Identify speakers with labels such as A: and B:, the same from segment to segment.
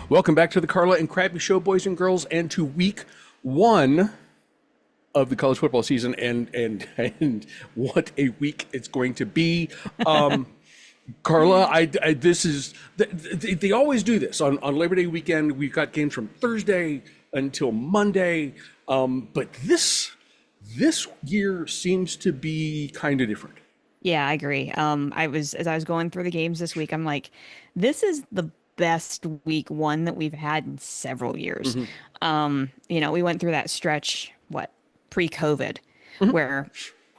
A: Welcome back to the Carla and Krabby Show, boys and girls, and to week one of the college football season, and what a week it's going to be. Carla, this is they always do this on Labor Day weekend. We've got games from Thursday until Monday, but this year seems to be kind of different.
B: Yeah, I agree. As I was going through the games this week, I'm like, this is the best week one that we've had in several years. Mm-hmm. We went through that stretch, pre-COVID, mm-hmm. where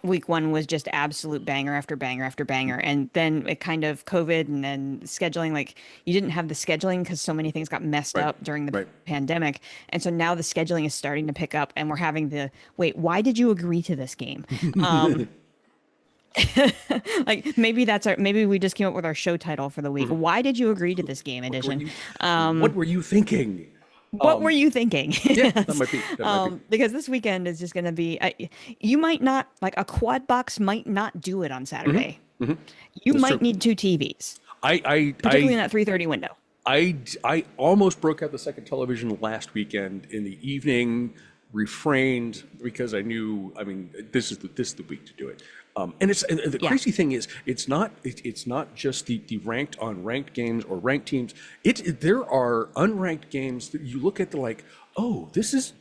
B: week one was just absolute banger after banger after banger. And then it kind of COVID and then scheduling, like you didn't have the scheduling because so many things got messed up during the pandemic. And so now the scheduling is starting to pick up and we're having why did you agree to this game? Like maybe we just came up with our show title for the week. Mm-hmm. Why did you agree to this game edition?
A: What were you thinking?
B: What were you thinking?
A: Yeah, that might be.
B: Because this weekend is just going to be, you might not, like a quad box might not do it on Saturday. Mm-hmm. Mm-hmm. You might need two TVs. Particularly in that 3:30 window.
A: I almost broke out the second television last weekend in the evening, refrained because I knew, this is the week to do it. And the crazy thing is, it's not just the ranked on ranked games or ranked teams. There are unranked games that you look at this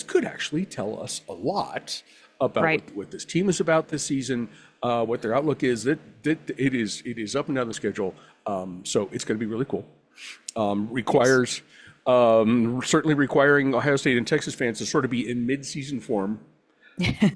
A: could actually tell us a lot about what this team is about this season, what their outlook is. That it is up and down the schedule. So it's going to be really cool. Certainly requiring Ohio State and Texas fans to sort of be in mid-season form.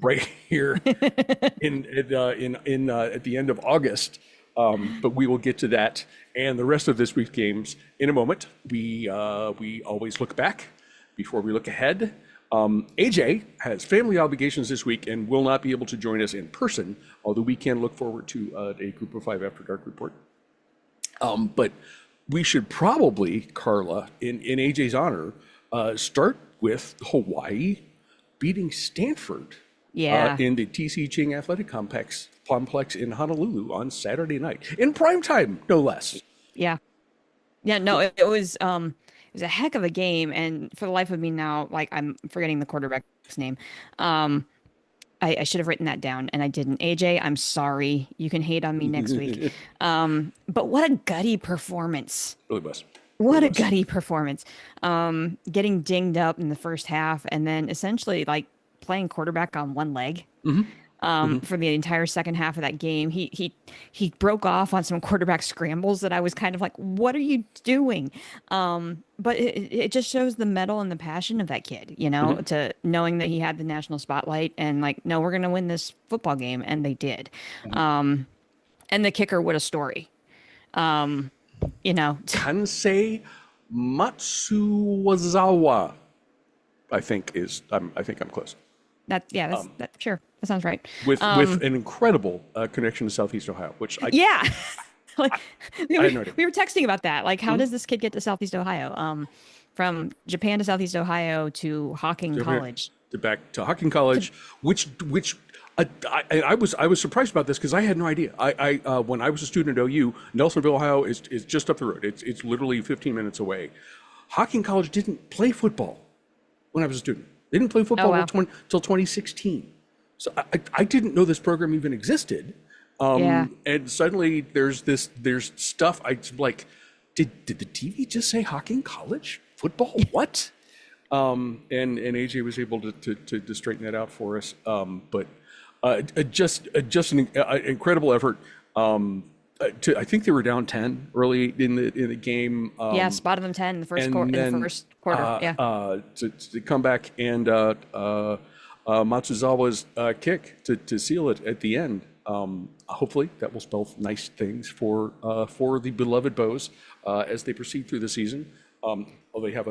A: Right here at the end of August, but we will get to that and the rest of this week's games in a moment. We always look back before we look ahead. AJ has family obligations this week and will not be able to join us in person, although we can look forward to a Group of Five After Dark report. But we should probably, Carla, in AJ's honor, start with Hawaii beating Stanford in the T.C. Ching Athletic Complex in Honolulu on Saturday night, in prime time, no less.
B: Yeah. No, it was a heck of a game, and for the life of me now, like I'm forgetting the quarterback's name. I should have written that down, and I didn't. AJ, I'm sorry. You can hate on me next week. But what a gutty performance!
A: Really was.
B: What a gutty performance. Getting dinged up in the first half and then essentially like playing quarterback on one leg for the entire second half of that game. He broke off on some quarterback scrambles that I was kind of like, what are you doing? But it just shows the mettle and the passion of that kid, to knowing that he had the national spotlight and like, no, we're going to win this football game. And they did. And the kicker, what a story.
A: Kansei Matsuzawa, I think I'm close.
B: Sure. That sounds right.
A: With an incredible connection to Southeast Ohio, which we
B: were texting about that. Like, how does this kid get to Southeast Ohio? From Japan to Southeast Ohio to Hocking College.
A: Back to Hocking College, which I was surprised about this because I had no idea. When I was a student at OU, Nelsonville, Ohio is just up the road. It's literally 15 minutes away. Hocking College didn't play football when I was a student. They didn't play football until 2016. So I didn't know this program even existed. And suddenly there's stuff. I like, did the TV just say Hocking College football? What? And AJ was able to straighten that out for us. But just an incredible effort. I think they were down 10 early in the game.
B: Spotted them 10 in the first quarter.
A: To come back and Matsuzawa's kick to seal it at the end. Hopefully that will spell nice things for the beloved Bows as they proceed through the season. They kind of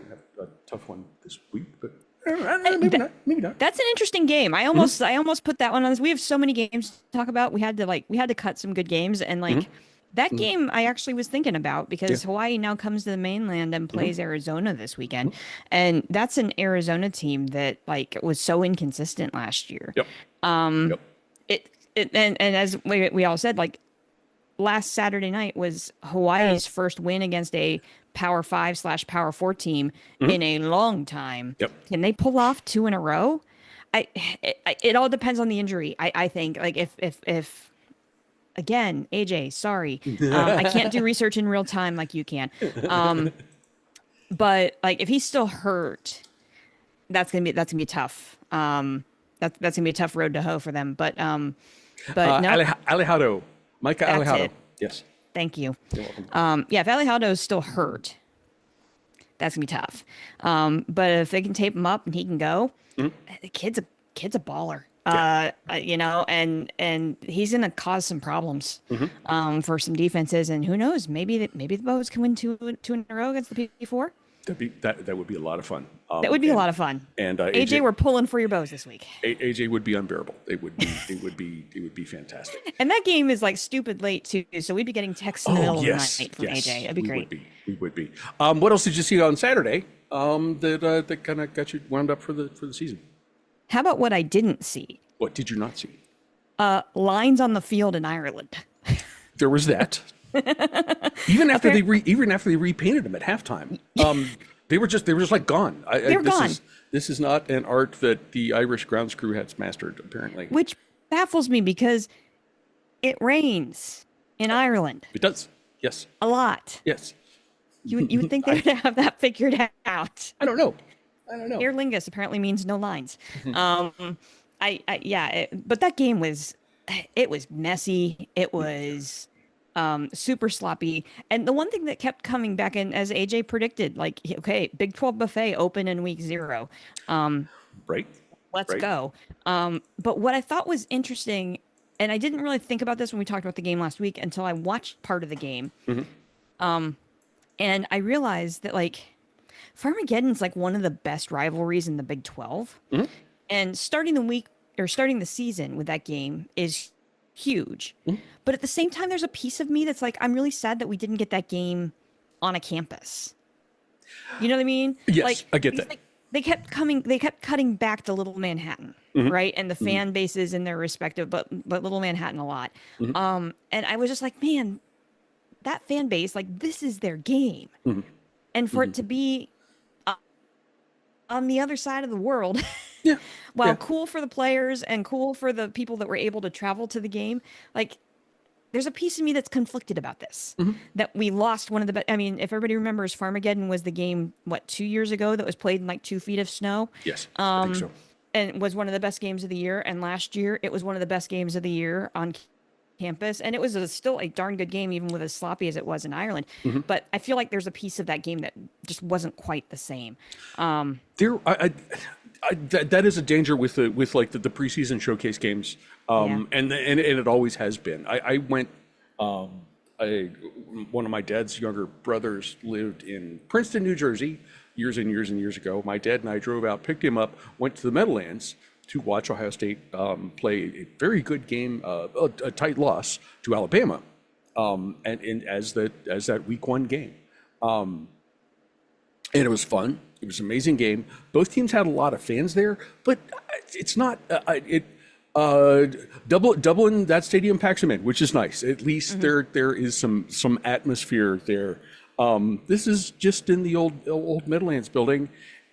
A: have a tough one this week, but maybe not.
B: That's an interesting game. I almost put that one on this. We have so many games to talk about. We had to cut some good games, and That game I actually was thinking about because
A: Yeah.
B: Hawaii now comes to the mainland and plays Arizona this weekend. And that's an Arizona team that like was so inconsistent last year.
A: Yep. Yep.
B: And as we all said, like last Saturday night was Hawaii's first win against a Power 5/Power 4 team in a long time.
A: Yep.
B: Can they pull off 2 in a row? It all depends on the injury. I think like if again, AJ, sorry. I can't do research in real time like you can. But like if he's still hurt, that's gonna be tough. That's gonna be a tough road to hoe for them. But no,
A: Alejado, Micah
B: that's
A: Alejado.
B: it.
A: Yes.
B: Thank you.
A: You're welcome.
B: Yeah, if Alejado is still hurt, that's gonna be tough. But if they can tape him up and he can go, the kid's a baller.
A: Yeah.
B: You know, and he's gonna cause some problems for some defenses. And who knows, maybe the Bows can win two in a row against the P4.
A: That would be a lot of fun.
B: That would be a lot of fun.
A: And
B: AJ, we're pulling for your Bows this week.
A: AJ would be unbearable. It would be fantastic.
B: And that game is like stupid late too, so we'd be getting texts in the middle of the night from AJ. It'd be great.
A: We would be. What else did you see on Saturday that kind of got you wound up for the season?
B: How about what I didn't see?
A: What did you not see?
B: Lines on the field in Ireland.
A: There was that. Even after they repainted them at halftime, they were just like gone.
B: They're gone.
A: This is not an art that the Irish grounds crew has mastered, apparently.
B: Which baffles me because it rains in Ireland.
A: It does. Yes.
B: A lot.
A: Yes.
B: You would think they would have that figured out.
A: I don't know.
B: Aer lingus apparently means no lines. But that game was messy. It was super sloppy. And the one thing that kept coming back in, as AJ predicted, like, okay, Big 12 buffet open in week 0.
A: Right.
B: Let's go. But what I thought was interesting, and I didn't really think about this when we talked about the game last week until I watched part of the game. And I realized that like Farmageddon's like one of the best rivalries in the Big 12. And starting the season with that game is huge. But at the same time, there's a piece of me that's like, I'm really sad that we didn't get that game on a campus. You know what I mean?
A: Yes,
B: like,
A: I get that.
B: Like, they kept cutting back to Little Manhattan, right? And the fan bases in their respective, but Little Manhattan a lot. And I was just like, man, that fan base, like this is their game. And for it to be on the other side of the world, while cool for the players and cool for the people that were able to travel to the game, like there's a piece of me that's conflicted about this, that we lost one of the best. I mean, if everybody remembers, Farmageddon was the game, 2 years ago that was played in like 2 feet of snow.
A: Yes, I think so.
B: And was one of the best games of the year. And last year it was one of the best games of the year on campus. And it was still a darn good game, even with as sloppy as it was in Ireland. But I feel like there's a piece of that game that just wasn't quite the same.
A: That is a danger with the preseason showcase games, and it always has been. I went. One of my dad's younger brothers lived in Princeton, New Jersey, years and years and years ago. My dad and I drove out, picked him up, went to the Meadowlands to watch Ohio State play a very good game, a tight loss to Alabama, and as that week 1 game. And it was fun. It was an amazing game. Both teams had a lot of fans there, but it's not Dublin. That stadium packs them in, which is nice. At least there is some atmosphere there. This is just in the old Meadowlands building,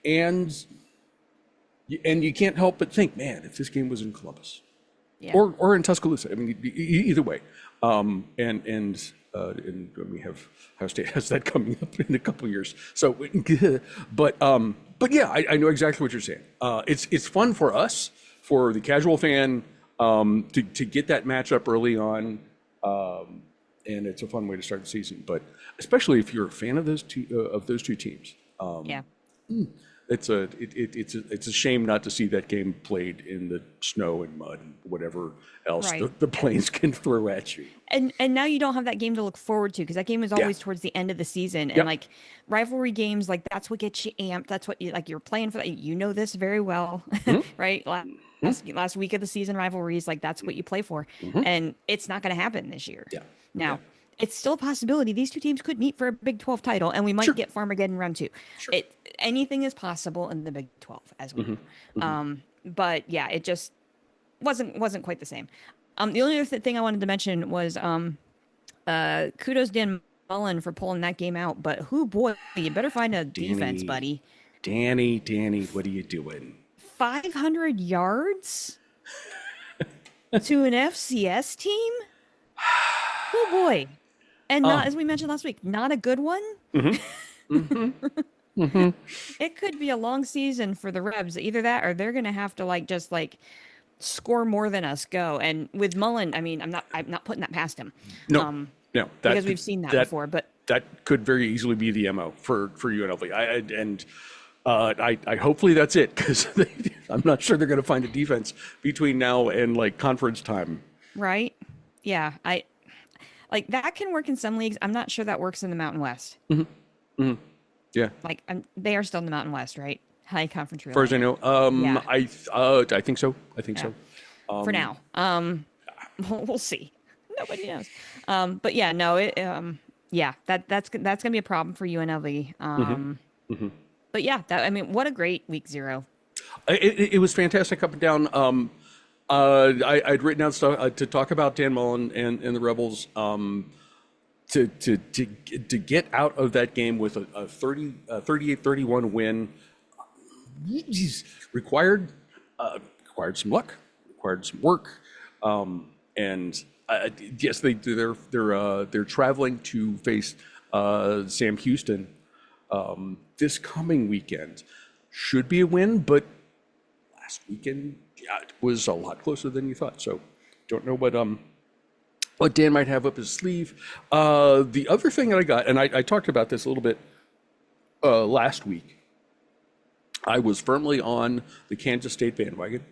A: and you can't help but think, man, if this game was in Columbus, or in Tuscaloosa. I mean, either way. And we have Ohio State has that coming up in a couple of years. So, but yeah, I know exactly what you're saying. It's fun for us, for the casual fan, to get that matchup early on, and it's a fun way to start the season. But especially if you're a fan of those two teams, it's a shame not to see that game played in the snow and mud and whatever else the planes can throw at you.
B: And now you don't have that game to look forward to, because that game is always towards the end of the season. And like rivalry games, like that's what gets you amped. That's what you're playing for. You know this very well, right? Last week of the season rivalries, like that's what you play for. And it's not going to happen this year. Now, it's still a possibility. These two teams could meet for a Big 12 title, and we might
A: Sure,
B: get Farmageddon round two.
A: sure.
B: It Anything is possible in the Big 12, as we
A: Hmm.
B: know.
A: Hmm.
B: But yeah, it just wasn't quite the same. The only other thing I wanted to mention was kudos Dan Mullen for pulling that game out. But who boy, you better find a defense,
A: Danny,
B: buddy.
A: Danny, what are you doing?
B: 500 yards to an FCS team? Oh boy. And not,
A: Um,
B: as we mentioned last week, not a good one.
A: mhm, mhm, mhm.
B: It could be a long season for the Rebs. Either that or they're gonna have to just score more than us go. And with Mullen, I mean, I'm not putting that past him.
A: No,
B: Um,
A: no,
B: because we've seen that
A: that
B: before. But
A: that could very easily be the MO for UNLV. I hopefully that's it because I'm not sure they're going to find a defense between now and like conference time.
B: right? Yeah, I like that can work in some leagues. I'm not sure that works in the Mountain West.
A: Hmm. Yeah,
B: They are still in the Mountain West, right? High conference
A: as far as I
B: realignment.
A: know,
B: Yeah,
A: I think so. I think
B: yeah.
A: so.
B: For now. We'll see. Nobody knows. But yeah, no, yeah, that's gonna be a problem for UNLV.
A: Hmm.
B: But yeah, I mean, what a great week zero.
A: It was fantastic up and down. I'd written down stuff to talk about Dan Mullen and the Rebels. To get out of that game with a 38-31 win, geez, required some luck, required some work, and yes, they're traveling to face Sam Houston this coming weekend. Should be a win, but last weekend, yeah, it was a lot closer than you thought. So don't know what Dan might have up his sleeve. The other thing that I got, and I talked about this a little bit last week, I was firmly on the Kansas State bandwagon.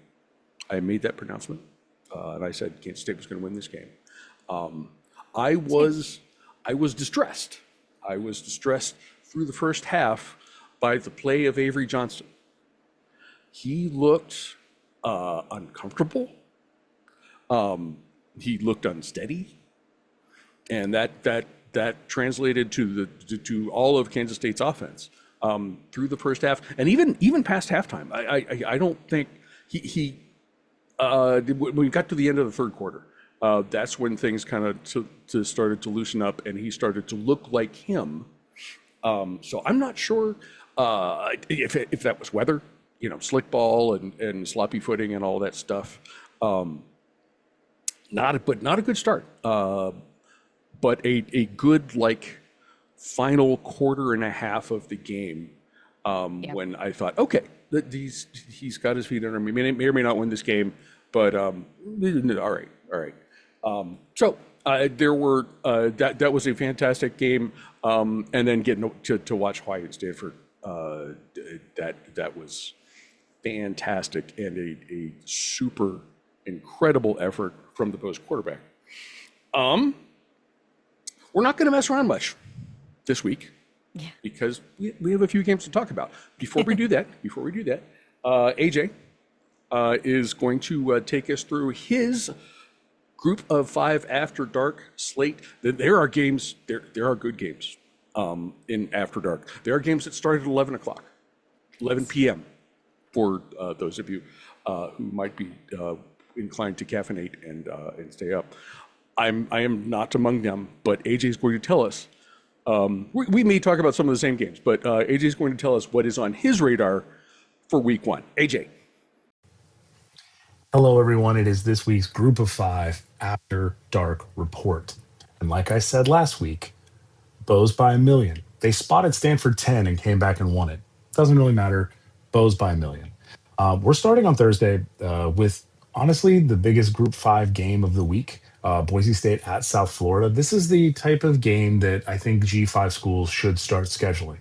A: I made that pronouncement, and I said Kansas State was going to win this game. I was I was distressed. I was distressed through the first half by the play of Avery Johnston. He looked uncomfortable. He looked unsteady, and that translated to all of Kansas State's offense through the first half, and even past halftime. I don't think he when we got to the end of the third quarter, that's when things kind of started to loosen up, and he started to look like him. So I'm not sure if that was weather, slick ball and sloppy footing and all that stuff. Not a good start, but a good final quarter and a half of the game
B: Yeah.
A: when I thought, okay, he's got his feet under me. May or may not win this game, but all right. So there were that was a fantastic game, and then getting to watch Hawaii and Stanford, that was fantastic and a super incredible effort from the post quarterback. We're not going to mess around much this week
B: Yeah.
A: because we have a few games to talk about. Before we do that, AJ is going to take us through his group of 5 after dark slate. There are games, there are good games in after dark. There are games that start at 11 o'clock, 11 p.m. for those of you who might be inclined to caffeinate and stay up. I am not among them, but AJ is going to tell us. We may talk about some of the same games, but AJ is going to tell us what is on his radar for week 1. AJ.
C: Hello, everyone. It is this week's Group of 5 After Dark Report. And like I said last week, Bows by a million. They spotted Stanford 10 and came back and won it. Doesn't really matter. Bows by a million. We're starting on Thursday with, honestly, the biggest Group 5 game of the week. Boise State at South Florida. This is the type of game that I think G5 schools should start scheduling.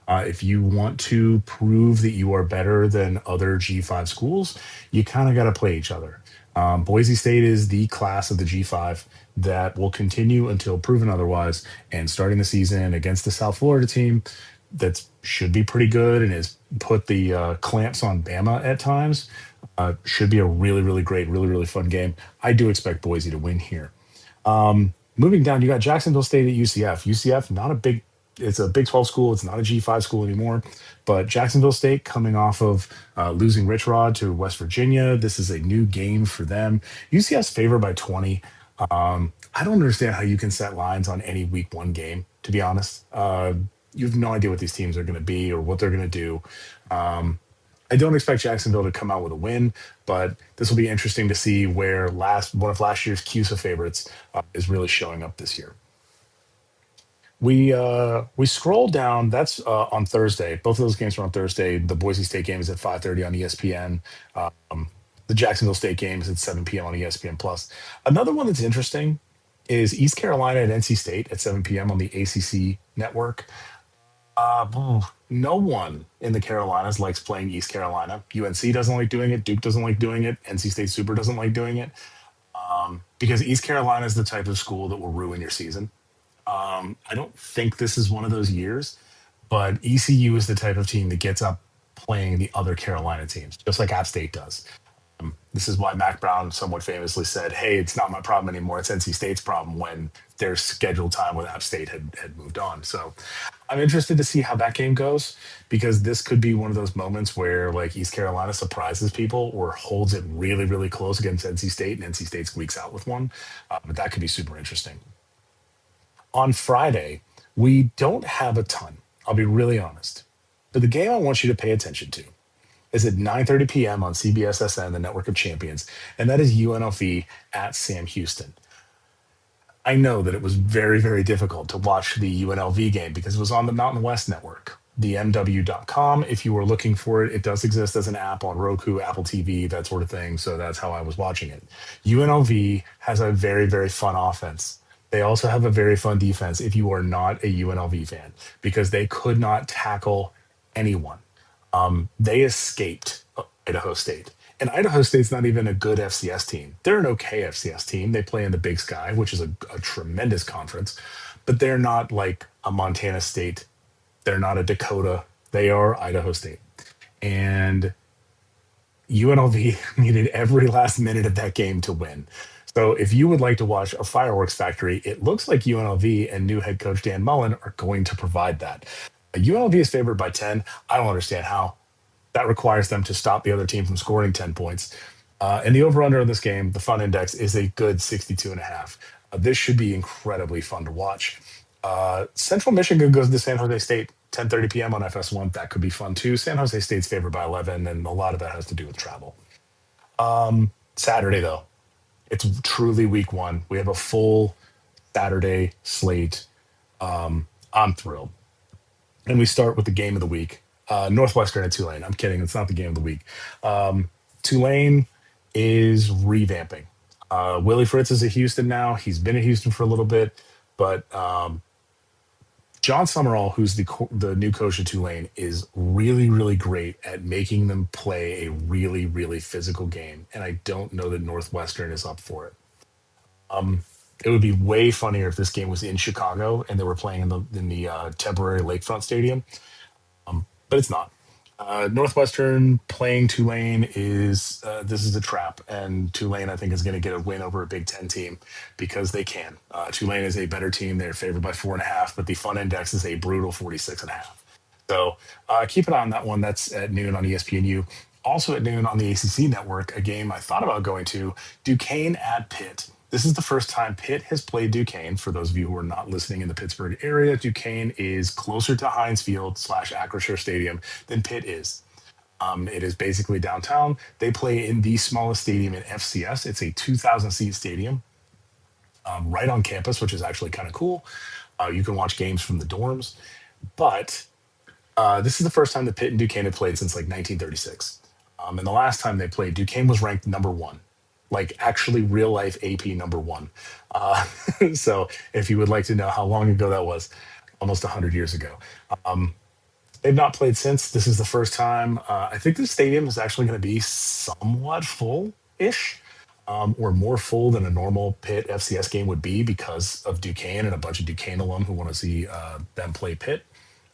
C: If you want to prove that you are better than other G5 schools, you kind of got to play each other. Boise State is the class of the G5 that will continue until proven otherwise. And starting the season against the South Florida team that should be pretty good and has put the clamps on Bama at times, should be a really, really great, really, really fun game. I do expect Boise to win here. Moving down, you got Jacksonville State at UCF. UCF, not a big, it's a Big 12 school. It's not a G5 school anymore. But Jacksonville State coming off of losing Rich Rod to West Virginia. This is a new game for them. UCF's favored by 20. I don't understand how you can set lines on any week one game, to be honest. You have no idea what these teams are going to be or what they're going to do. I don't expect Jacksonville to come out with a win, but this will be interesting to see where one of last year's CUSA favorites is really showing up this year. We scroll down. That's on Thursday. Both of those games are on Thursday. The Boise State game is at 5:30 on ESPN. The Jacksonville State game is at 7 p.m. on ESPN Plus. Another one that's interesting is East Carolina at NC State at 7 p.m. on the ACC network. No one in the Carolinas likes playing East Carolina. UNC doesn't like doing it. Duke doesn't like doing it. NC State Super doesn't like doing it because East Carolina is the type of school that will ruin your season. I don't think this is one of those years, but ECU is the type of team that gets up playing the other Carolina teams, just like App State does. This is why Mac Brown somewhat famously said, "Hey, it's not my problem anymore. It's NC State's problem," when their scheduled time with App State had moved on. So I'm interested to see how that game goes because this could be one of those moments where like East Carolina surprises people or holds it really, really close against NC State and NC State squeaks out with one. But that could be super interesting. On Friday, we don't have a ton. I'll be really honest. But the game I want you to pay attention to is at 9:30 p.m. on CBS-SN, the Network of Champions, and that is UNLV at Sam Houston. I know that it was very, very difficult to watch the UNLV game because it was on the Mountain West Network, the MW.com. If you were looking for it, it does exist as an app on Roku, Apple TV, that sort of thing. So that's how I was watching it. UNLV has a very, very fun offense. They also have a very fun defense if you are not a UNLV fan because they could not tackle anyone. They escaped Idaho State. And Idaho State's not even a good FCS team. They're an okay FCS team. They play in the Big Sky, which is a tremendous conference, but they're not like a Montana State. They're not a Dakota. They are Idaho State. And UNLV needed every last minute of that game to win. So if you would like to watch a fireworks factory, it looks like UNLV and new head coach Dan Mullen are going to provide that. UNLV is favored by 10. I don't understand how. That requires them to stop the other team from scoring 10 points. And the over-under in this game, the fun index, is a good 62.5. This should be incredibly fun to watch. Central Michigan goes to San Jose State, 10:30 p.m. on FS1. That could be fun too. San Jose State's favored by 11, and a lot of that has to do with travel. Saturday, though, it's truly week one. We have a full Saturday slate. I'm thrilled. And we start with the game of the week. Northwestern at Tulane. I'm kidding. It's not the game of the week. Tulane is revamping. Willie Fritz is at Houston now. He's been at Houston for a little bit, but John Summerall, who's the new coach at Tulane, is really, really great at making them play a really, really physical game. And I don't know that Northwestern is up for it. It would be way funnier if this game was in Chicago and they were playing in the temporary Lakefront Stadium. But it's not. Northwestern playing Tulane is this is a trap, and Tulane I think is going to get a win over a Big Ten team because they can. Tulane is a better team; they're favored by 4.5, but the fun index is a brutal 46.5. So keep an eye on that one. That's at noon on ESPNU. Also at noon on the ACC network, a game I thought about going to: Duquesne at Pitt. This is the first time Pitt has played Duquesne. For those of you who are not listening in the Pittsburgh area, Duquesne is closer to Heinz Field / Acrisure Stadium than Pitt is. It is basically downtown. They play in the smallest stadium in FCS. It's a 2,000-seat stadium right on campus, which is actually kind of cool. You can watch games from the dorms. But this is the first time that Pitt and Duquesne have played since like 1936. And the last time they played, Duquesne was ranked number one. Like actually real life AP number one. So if you would like to know how long ago that was, almost 100 years ago. They've not played since. This is the first time. I think the stadium is actually going to be somewhat full-ish or more full than a normal Pitt FCS game would be because of Duquesne and a bunch of Duquesne alum who want to see them play Pitt.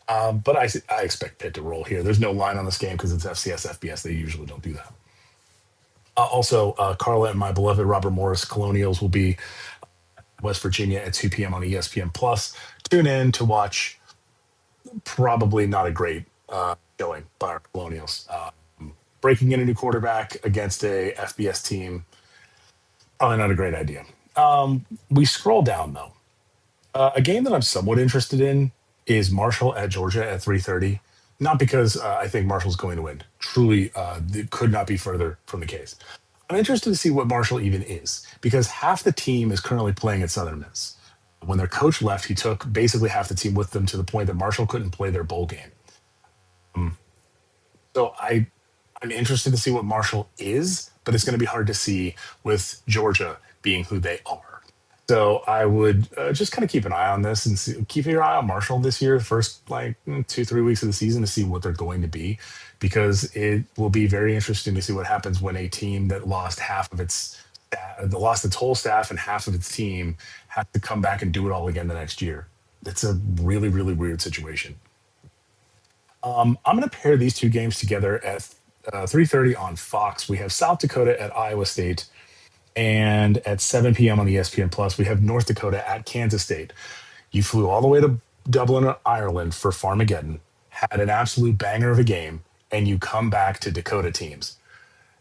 C: But I expect Pitt to roll here. There's no line on this game because it's FCS, FBS. They usually don't do that. Also, Carla and my beloved Robert Morris Colonials will be West Virginia at 2 p.m. on ESPN Plus. Tune in to watch probably not a great showing by our Colonials. Breaking in a new quarterback against a FBS team, probably not a great idea. We scroll down though. A game that I'm somewhat interested in is Marshall at Georgia at 3:30. Not because I think Marshall's going to win. Truly, it could not be further from the case. I'm interested to see what Marshall even is because half the team is currently playing at Southern Miss. When their coach left, he took basically half the team with them to the point that Marshall couldn't play their bowl game. So I'm interested to see what Marshall is, but it's going to be hard to see with Georgia being who they are. So I would just kind of keep an eye on this and keep your eye on Marshall this year, first like 2-3 weeks of the season to see what they're going to be, because it will be very interesting to see what happens when a team that lost half of its lost its whole staff and half of its team has to come back and do it all again the next year. It's a really, really weird situation. I'm going to pair these two games together at 3:30 on Fox. We have South Dakota at Iowa State, and at 7 p.m. on ESPN Plus, we have North Dakota at Kansas State. You flew all the way to Dublin, Ireland for Farmageddon, had an absolute banger of a game, and you come back to Dakota teams.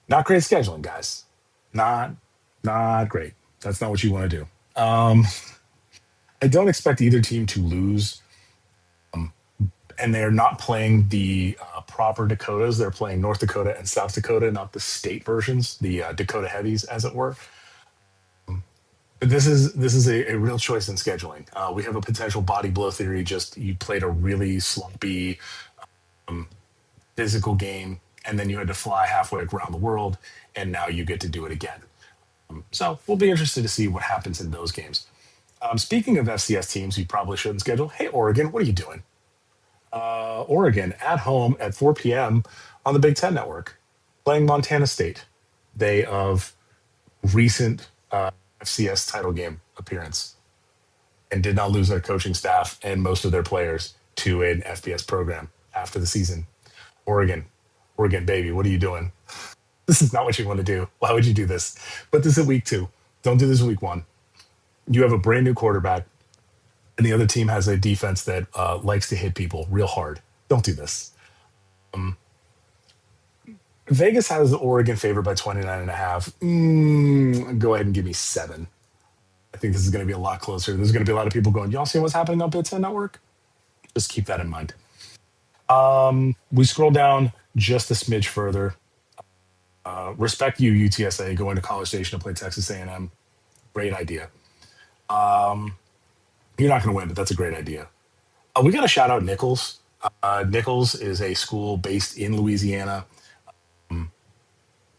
C: Not great scheduling, guys. Not great. That's not what you want to do. I don't expect either team to lose, and they're not playing the proper Dakotas. They're playing North Dakota and South Dakota, not the state versions, the Dakota heavies, as it were. But this is a real choice in scheduling. We have a potential body blow theory. Just you played a really sloppy physical game, and then you had to fly halfway around the world, and now you get to do it again. So we'll be interested to see what happens in those games. Speaking of FCS teams, you probably shouldn't schedule. Hey, Oregon, what are you doing? Oregon at home at 4 p.m. on the Big Ten Network, playing Montana State, day of recent FCS title game appearance, and did not lose their coaching staff and most of their players to an FBS program after the season. Oregon, baby, what are you doing? This is not what you want to do. Why would you do this? Put this in week 2. Don't do this in week 1. You have a brand new quarterback, and the other team has a defense that likes to hit people real hard. Don't do this. Vegas has Oregon favored by 29.5. Go ahead and give me 7. I think this is going to be a lot closer. There's going to be a lot of people going, y'all see what's happening on Big Ten Network? Just keep that in mind. We scroll down just a smidge further. Respect you, UTSA, going to College Station to play Texas A&M. Great idea. You're not going to win, but that's a great idea. We got to shout out Nichols. Nichols is a school based in Louisiana.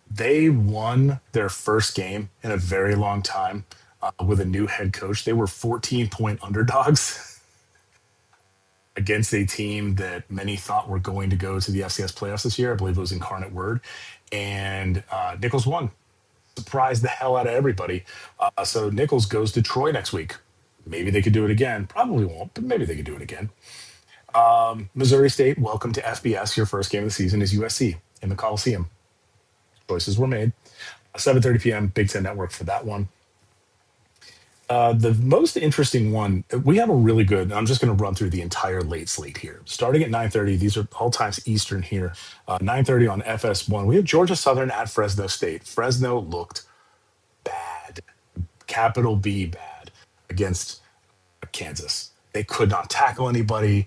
C: They won their first game in a very long time with a new head coach. They were 14-point underdogs against a team that many thought were going to go to the FCS playoffs this year. I believe it was Incarnate Word. And Nichols won. Surprised the hell out of everybody. So Nichols goes to Troy next week. Maybe they could do it again. Probably won't, but maybe they could do it again. Missouri State, welcome to FBS. Your first game of the season is USC in the Coliseum. Choices were made. 7:30 p.m. Big Ten Network for that one. The most interesting one, we have a really good, I'm just going to run through the entire late slate here. Starting at 9:30, these are all times Eastern here. 9:30 on FS1. We have Georgia Southern at Fresno State. Fresno looked bad, capital B bad, against Kansas. They could not tackle anybody.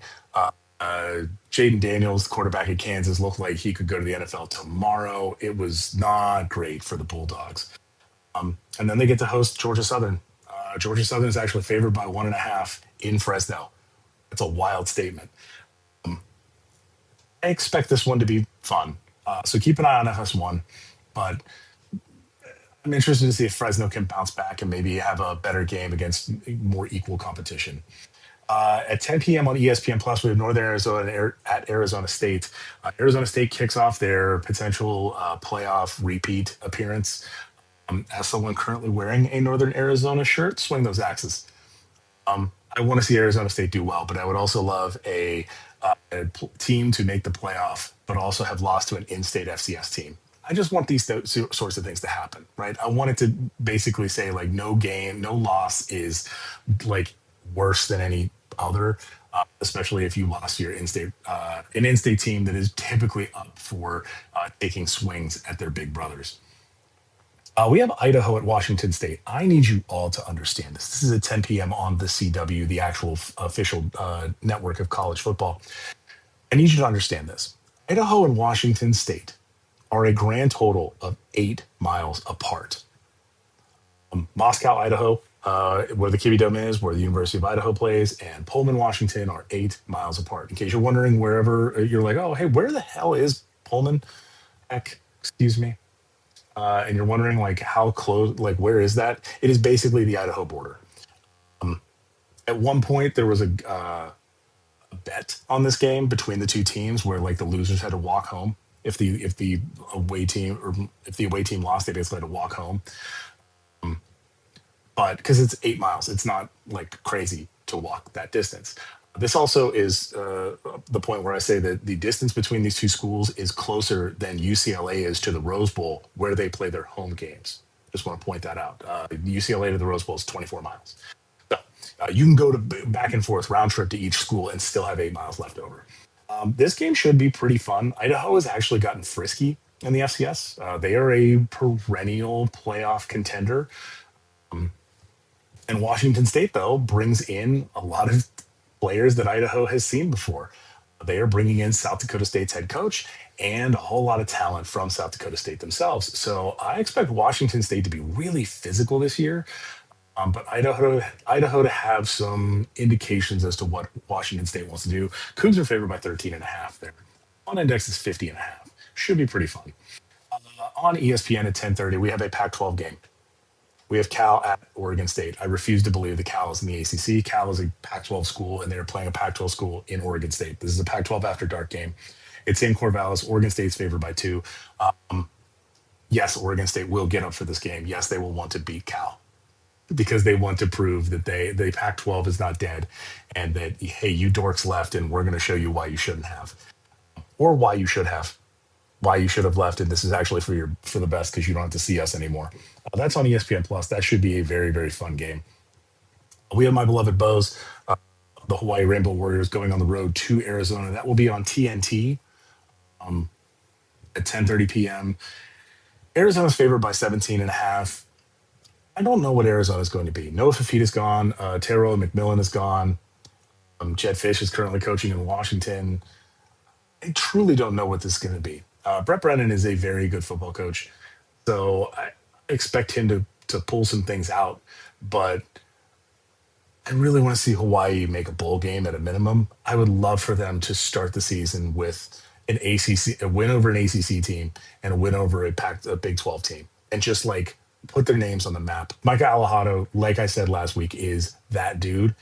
C: Jaden Daniels, quarterback at Kansas, looked like he could go to the NFL tomorrow. It was not great for the Bulldogs. And then they get to host Georgia Southern. Georgia Southern is actually favored by 1.5 in Fresno. That's a wild statement. I expect this one to be fun. So keep an eye on FS1. But I'm interested to see if Fresno can bounce back and maybe have a better game against more equal competition. At 10 p.m. on ESPN Plus, we have Northern Arizona at Arizona State. Arizona State kicks off their potential playoff repeat appearance. As someone currently wearing a Northern Arizona shirt, swing those axes. I want to see Arizona State do well, but I would also love a team to make the playoff, but also have lost to an in-state FCS team. I just want these sorts of things to happen, right? I want it to basically say like no game, no loss is like worse than any other, especially if you lost your in-state an in-state team that is typically up for taking swings at their big brothers. We have Idaho at Washington State. I need you all to understand this. This is at 10 p.m. on the CW, the actual official network of college football. I need you to understand this. Idaho and Washington State are a grand total of 8 miles apart. Moscow, Idaho, where the QB Dome is, where the University of Idaho plays, and Pullman, Washington are 8 miles apart. In case you're wondering, wherever you're like, oh, hey, where the hell is Pullman? Heck, excuse me. And you're wondering, like, how close, like, where is that? It is basically the Idaho border. At one point, there was a bet on this game between the two teams where, like, the losers had to walk home. If the away team lost, they basically had to walk home. But because it's 8 miles, it's not like crazy to walk that distance. This also is the point where I say that the distance between these two schools is closer than UCLA is to the Rose Bowl, where they play their home games. Just want to point that out. UCLA to the Rose Bowl is 24 miles. So you can go to back and forth round trip to each school and still have 8 miles left over. This game should be pretty fun. Idaho has actually gotten frisky in the FCS. They are a perennial playoff contender. And Washington State, though, brings in a lot of players that Idaho has seen before. They are bringing in South Dakota State's head coach and a whole lot of talent from South Dakota State themselves. So I expect Washington State to be really physical this year. But Idaho to have some indications as to what Washington State wants to do. Cougs are favored by 13.5 there. On index is 50.5. Should be pretty fun. On ESPN at 10:30, we have a Pac-12 game. We have Cal at Oregon State. I refuse to believe that Cal is in the ACC. Cal is a Pac-12 school, and they're playing a Pac-12 school in Oregon State. This is a Pac-12 after dark game. It's in Corvallis. Oregon State's favored by 2. Yes, Oregon State will get up for this game. Yes, they will want to beat Cal because they want to prove that the Pac-12 is not dead and that, hey, you dorks left, and we're going to show you why you shouldn't have, or why you should have. Why you should have left, and this is actually for the best because you don't have to see us anymore. That's on ESPN Plus. That should be a very, very fun game. We have my beloved Bows, the Hawaii Rainbow Warriors, going on the road to Arizona. That will be on TNT at 10:30 p.m. Arizona's favored by 17.5. I don't know what Arizona is going to be. Noah Fafita's gone. Taro McMillan is gone. Jed Fish is currently coaching in Washington. I truly don't know what this is going to be. Brett Brennan is a very good football coach, so I expect him to pull some things out, but I really want to see Hawaii make a bowl game at a minimum. I would love for them to start the season with a win over an ACC team and a win over a Big 12 team, and just like put their names on the map. Micah Alejado, like I said last week, is that dude.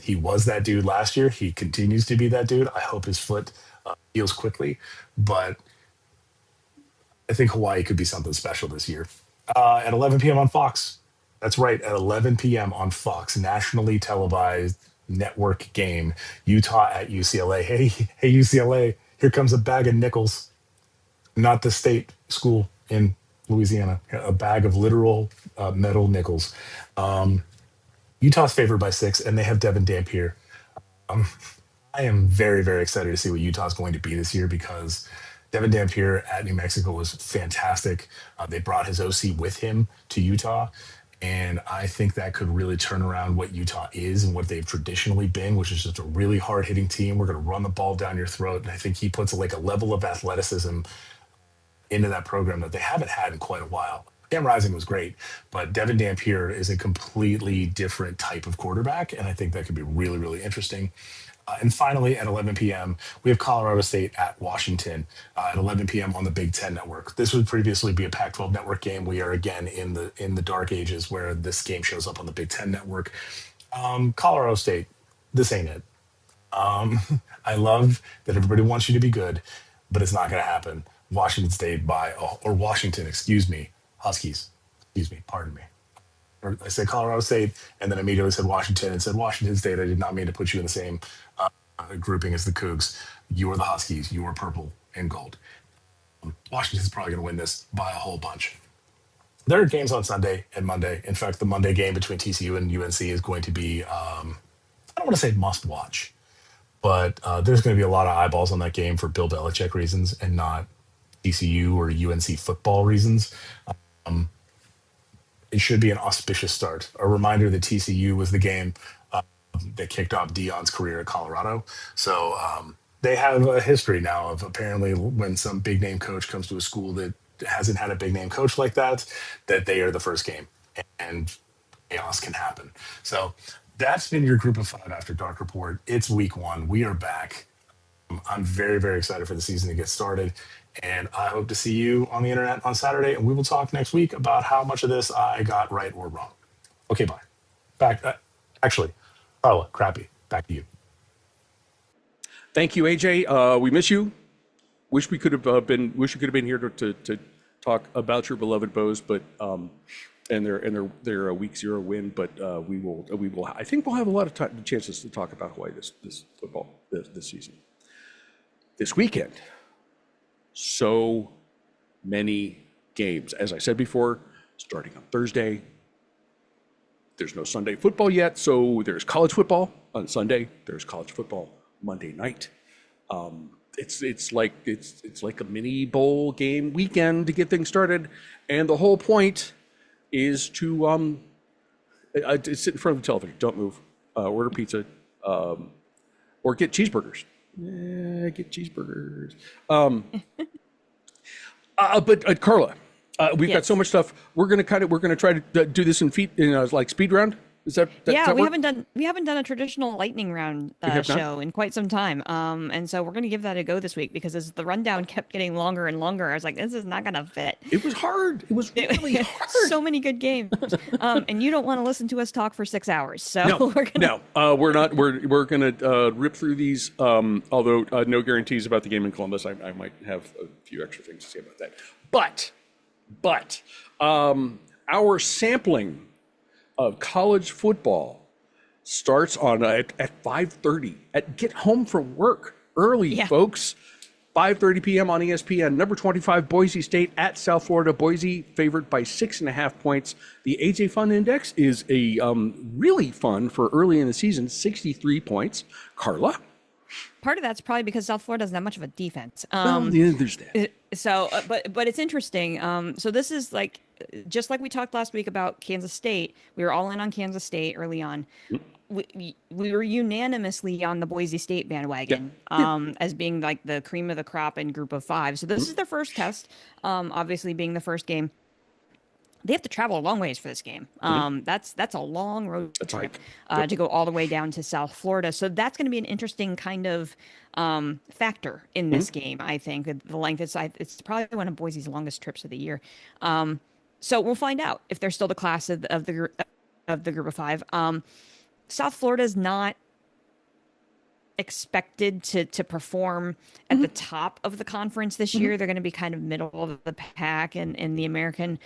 C: He was that dude last year. He continues to be that dude. I hope his foot heals quickly, but I think Hawaii could be something special this year. At 11 p.m. on Fox. That's right, at 11 p.m. on Fox, nationally televised network game, Utah at UCLA. Hey, UCLA, here comes a bag of nickels. Not the state school in Louisiana, a bag of literal metal nickels. Utah's favored by 6, and they have Devin Dampier. I am very, very excited to see what Utah's going to be this year because Devin Dampier at New Mexico was fantastic. They brought his OC with him to Utah, and I think that could really turn around what Utah is and what they've traditionally been, which is just a really hard-hitting team. We're going to run the ball down your throat, and I think he puts like a level of athleticism into that program that they haven't had in quite a while. Cam Rising was great, but Devin Dampier is a completely different type of quarterback, and I think that could be really, really interesting. And finally, at 11 p.m., we have Colorado State at Washington at 11 p.m. on the Big Ten Network. This would previously be a Pac-12 network game. We are again in the dark ages where this game shows up on the Big Ten Network. Colorado State, this ain't it. I love that everybody wants you to be good, but it's not going to happen. Washington State excuse me, Huskies. Excuse me, pardon me. I said Colorado State, and then immediately said Washington and said Washington State. I did not mean to put you in the same grouping as the Cougs. You are the Huskies. You are purple and gold. Washington's probably going to win this by a whole bunch. There are games on Sunday and Monday. In fact, the Monday game between TCU and UNC is going to be, I don't want to say must watch, but there's going to be a lot of eyeballs on that game for Bill Belichick reasons and not TCU or UNC football reasons. It should be an auspicious start. A reminder that TCU was the game that kicked off Dion's career at Colorado. So they have a history now of apparently when some big name coach comes to a school that hasn't had a big name coach like that they are the first game and chaos can happen. So that's been your group of 5 after dark report. It's week 1. We are back. I'm very, very excited for the season to get started. And I hope to see you on the internet on Saturday. And we will talk next week about how much of this I got right or wrong. Okay, bye. Back. Actually, Carla, crappy. Back to you.
A: Thank you, AJ. We miss you. Wish we could have been. Wish you could have been here to talk about your beloved Bows, but and their week 0 win. But we will. I think we'll have a lot of chances to talk about Hawaii this football this season. This weekend, so many games. As I said before, starting on Thursday. There's no Sunday football yet, so there's college football on Sunday. There's college football Monday night. It's like a mini bowl game weekend to get things started, and the whole point is to sit in front of the television. Don't move. Order pizza, or get cheeseburgers. Get cheeseburgers. But Carla, we've got so much stuff. We're gonna try to do this in like speed round. Is that
B: yeah, we
A: work?
B: haven't done a traditional lightning round show in quite some time. And so we're going to give that a go this week because as the rundown kept getting longer and longer, I was like, this is not going to fit.
A: It was hard. It was really hard.
B: So many good games. And you don't want to listen to us talk for 6 hours. So
A: we're not. We're going to rip through these. Although no guarantees about the game in Columbus. I might have a few extra things to say about that. But our sampling of college football starts on at 5:30. Get home from work early, folks. 5:30 p.m. on ESPN. Number 25, Boise State at South Florida. Boise favored by 6.5 points. The AJ Fun Index is a really fun for early in the season, 63 points. Carla?
B: Part of that's probably because South Florida doesn't have much of a defense.
A: There's that.
B: So, but it's interesting. So this is like, just like we talked last week about Kansas State, we were all in on Kansas State early on. We were unanimously on the Boise State bandwagon as being like the cream of the crop in group of 5. So this is their first test, obviously being the first game. They have to travel a long ways for this game. That's a long road trip to go all the way down to South Florida. So that's going to be an interesting kind of factor in this game, I think. The length, it's probably one of Boise's longest trips of the year. So we'll find out if they're still the class of the group of 5. South Florida is not expected to perform at the top of the conference this year. They're going to be kind of middle of the pack in the American.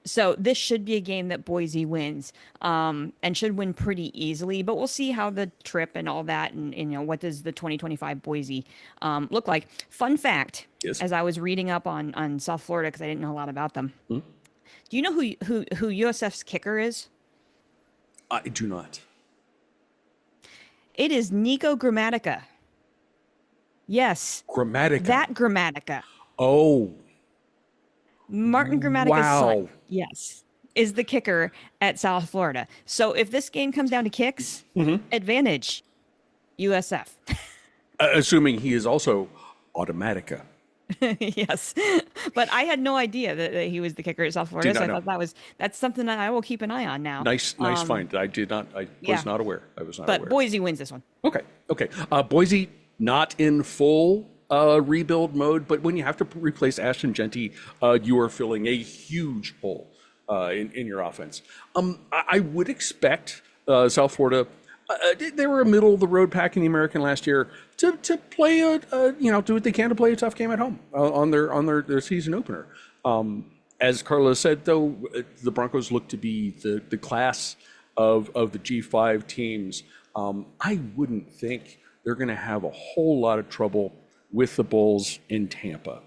B: So this should be a game that Boise wins and should win pretty easily. But we'll see how the trip and all that and what does the 2025 Boise look like. Fun fact, as I was reading up on South Florida, because I didn't know a lot about them. Do you know who USF's kicker is?
A: I do not.
B: It is Nico Grammatica. Yes.
A: Grammatica.
B: That Grammatica.
A: Oh.
B: Martin Grammatica's son, yes, is the kicker at South Florida. So if this game comes down to kicks, advantage USF. Assuming
A: he is also Automatica.
B: Yes, but I had no idea that he was the kicker at South Florida. So I thought that's something that I will keep an eye on now.
A: Nice find. I was not aware.
B: But Boise wins this one.
A: Okay. Boise not in full rebuild mode, but when you have to replace Ashton Genty, you are filling a huge hole in your offense. I would expect South Florida. They were a middle of the road pack in the American last year to play do what they can to play a tough game at home on their season opener. As Carla said, though, the Broncos look to be the class of the G5 teams. I wouldn't think they're going to have a whole lot of trouble with the Bulls in Tampa.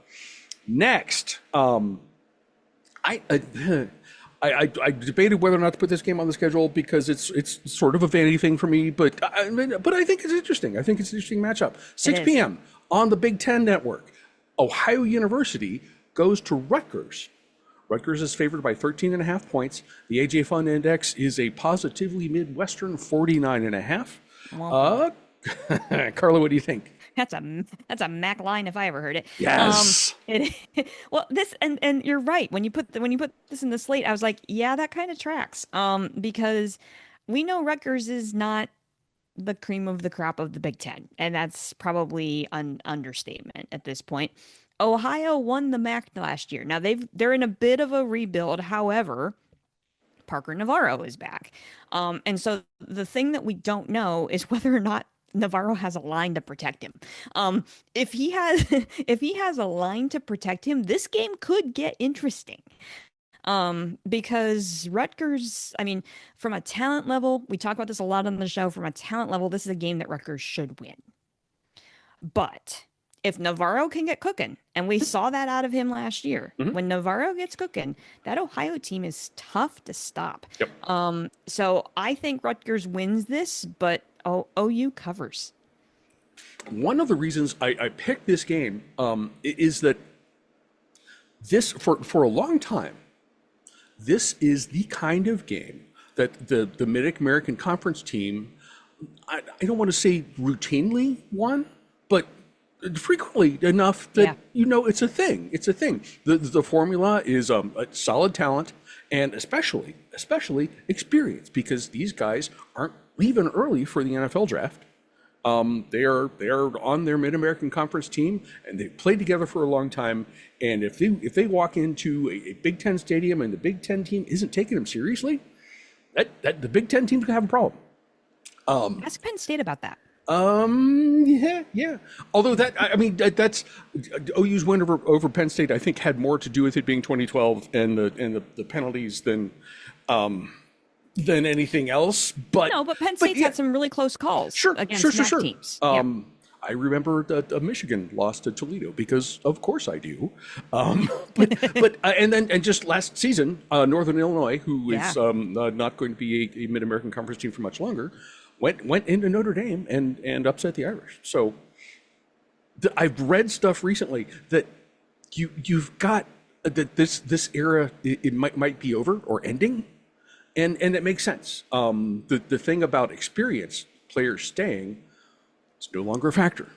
A: Next, I debated whether or not to put this game on the schedule because it's sort of a vanity thing for me, but I think it's interesting. I think it's an interesting matchup. 6 p.m. on the Big Ten Network. Ohio University goes to Rutgers. Rutgers is favored by 13.5 points. The AJ Fun Index is a positively Midwestern 49.5. Carla, what do you think?
B: That's a Mac line if I ever heard it.
A: Yes.
B: Well, this and you're right. When you put this in the slate, I was like, yeah, that kind of tracks. Because we know Rutgers is not the cream of the crop of the Big Ten, and that's probably an understatement at this point. Ohio won the MAC last year. Now they're in a bit of a rebuild. However, Parker Navarro is back. And so the thing that we don't know is whether or not Navarro has a line to protect him. If he has a line to protect him, this game could get interesting. Because Rutgers, I mean, from a talent level, we talk about this a lot on the show. From a talent level, this is a game that Rutgers should win. But if Navarro can get cooking, and we saw that out of him last year, when Navarro gets cooking, that Ohio team is tough to stop.
A: Yep.
B: So I think Rutgers wins this, but OU covers.
A: One of the reasons I picked this game is that this, for a long time, this is the kind of game that the Mid-American Conference team, I don't want to say routinely won, but frequently enough that it's a thing. It's a thing. The formula is a solid talent and especially experience, because these guys aren't leaving early for the NFL draft. They are on their Mid-American Conference team, and they've played together for a long time. And if they walk into a Big Ten stadium and the Big Ten team isn't taking them seriously, that the Big Ten team's gonna have a problem.
B: Ask Penn State about that.
A: Yeah. Although that's OU's win over Penn State, I think, had more to do with it being 2012 and the penalties than anything else. But
B: Penn State's had some really close calls against MAC teams.
A: I remember that Michigan lost to Toledo because, of course, I do. And just last season, Northern Illinois, who is not going to be a Mid-American Conference team for much longer, went into Notre Dame and upset the Irish. So I've read stuff recently that you've got that this era it might be over or ending, and it makes sense. The thing about experienced players staying, it's no longer a factor,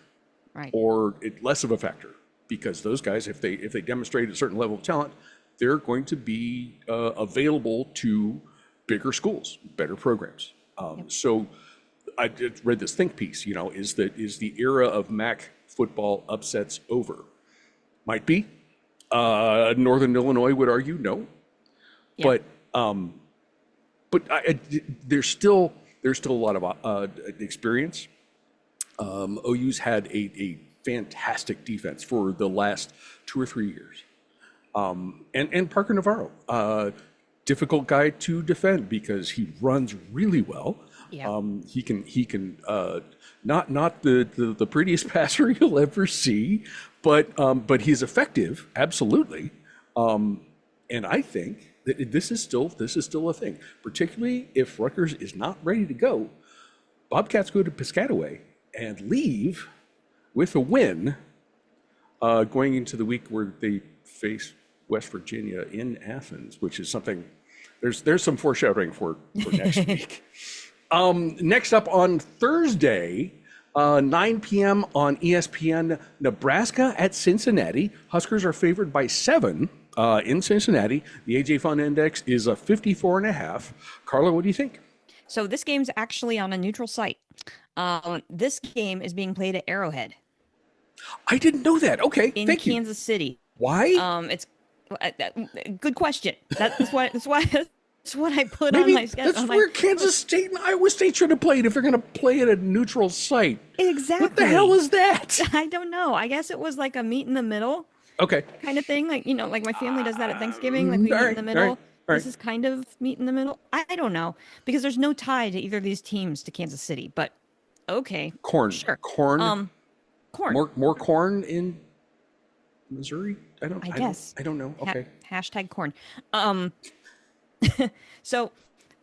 B: right?
A: Or it's less of a factor, because those guys, if they demonstrate a certain level of talent, they're going to be available to bigger schools, better programs. So I just read this think piece, is the era of MAC football upsets over? Might be. Northern Illinois would argue no. Yeah. But there's still a lot of experience. OU's had a fantastic defense for the last 2 or 3 years. And Parker Navarro, difficult guy to defend because he runs really well. Yeah. He can not the prettiest passer you'll ever see, but he's effective, absolutely. And I think that this is still a thing, particularly if Rutgers is not ready to go. Bobcats go to Piscataway and leave with a win, going into the week where they face West Virginia in Athens, which is something. There's some foreshadowing for next week. Next up on Thursday, 9 p.m. on ESPN, Nebraska at Cincinnati. Huskers are favored by 7 in Cincinnati. The AJ Fun Index is a 54.5. Carla, what do you think?
B: So this game's actually on a neutral site. This game is being played at Arrowhead.
A: I didn't know that. Okay,
B: in
A: thank you.
B: Kansas City.
A: Why?
B: It's good question. That's why what I put on my schedule.
A: That's where Kansas State and Iowa State should have played if they're going to play at a neutral site.
B: Exactly.
A: What the hell is that?
B: I don't know. I guess it was like a meet in the middle.
A: Okay.
B: Kind of thing. Like, like my family does that at Thanksgiving. Like we meet in the middle.
A: All right.
B: This is kind of meet in the middle. I don't know, because there's no tie to either of these teams to Kansas City, but okay.
A: Corn.
B: Sure.
A: Corn.
B: corn.
A: More corn in Missouri?
B: I guess.
A: I don't know. Okay.
B: Hashtag corn. So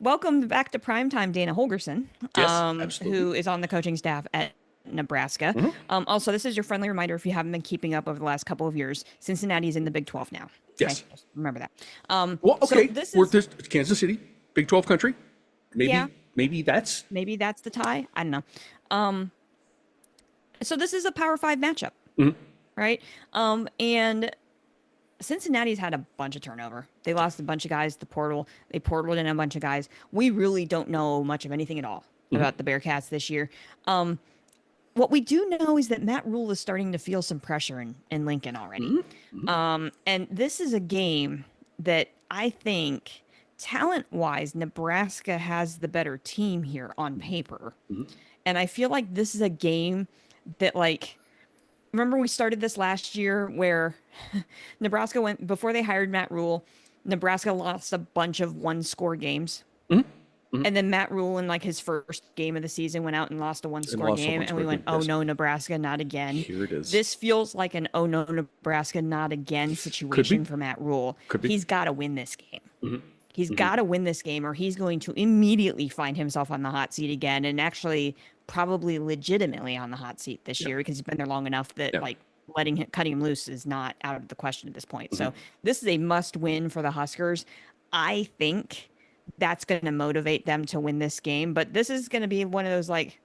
B: welcome back to primetime, Dana Holgerson,
A: Yes, absolutely.
B: who is on the coaching staff at Nebraska. Also, this is your friendly reminder if you haven't been keeping up over the last couple of years. Cincinnati's in the Big 12 now.
A: Yes.
B: Okay? Just remember that.
A: Well, okay.
B: So this is
A: Kansas City, Big 12 country. Maybe that's
B: the tie. I don't know. So this is a Power 5 matchup, right? And Cincinnati's had a bunch of turnover. They lost a bunch of guys to the portal. They portaled in a bunch of guys. We really don't know much of anything at all about the Bearcats this year. What we do know is that Matt Rule is starting to feel some pressure in Lincoln already. And this is a game that I think, talent-wise, Nebraska has the better team here on paper. And I feel like this is a game that, like, remember we started this last year where Nebraska went, before they hired Matt Rule, Nebraska lost a bunch of one-score games. And then Matt Rule, in like his first game of the season, went out and lost a one-score game. And we went, oh no, Nebraska, not again.
A: Here it is.
B: This feels like an oh no, Nebraska, not again situation for Matt Rule. He's got to win this game. He's got to win this game, or he's going to immediately find himself on the hot seat again, and actually probably legitimately on the hot seat this year, because he's been there long enough that like cutting him loose is not out of the question at this point. So this is a must win for the Huskers. I think that's going to motivate them to win this game, but this is going to be one of those, like,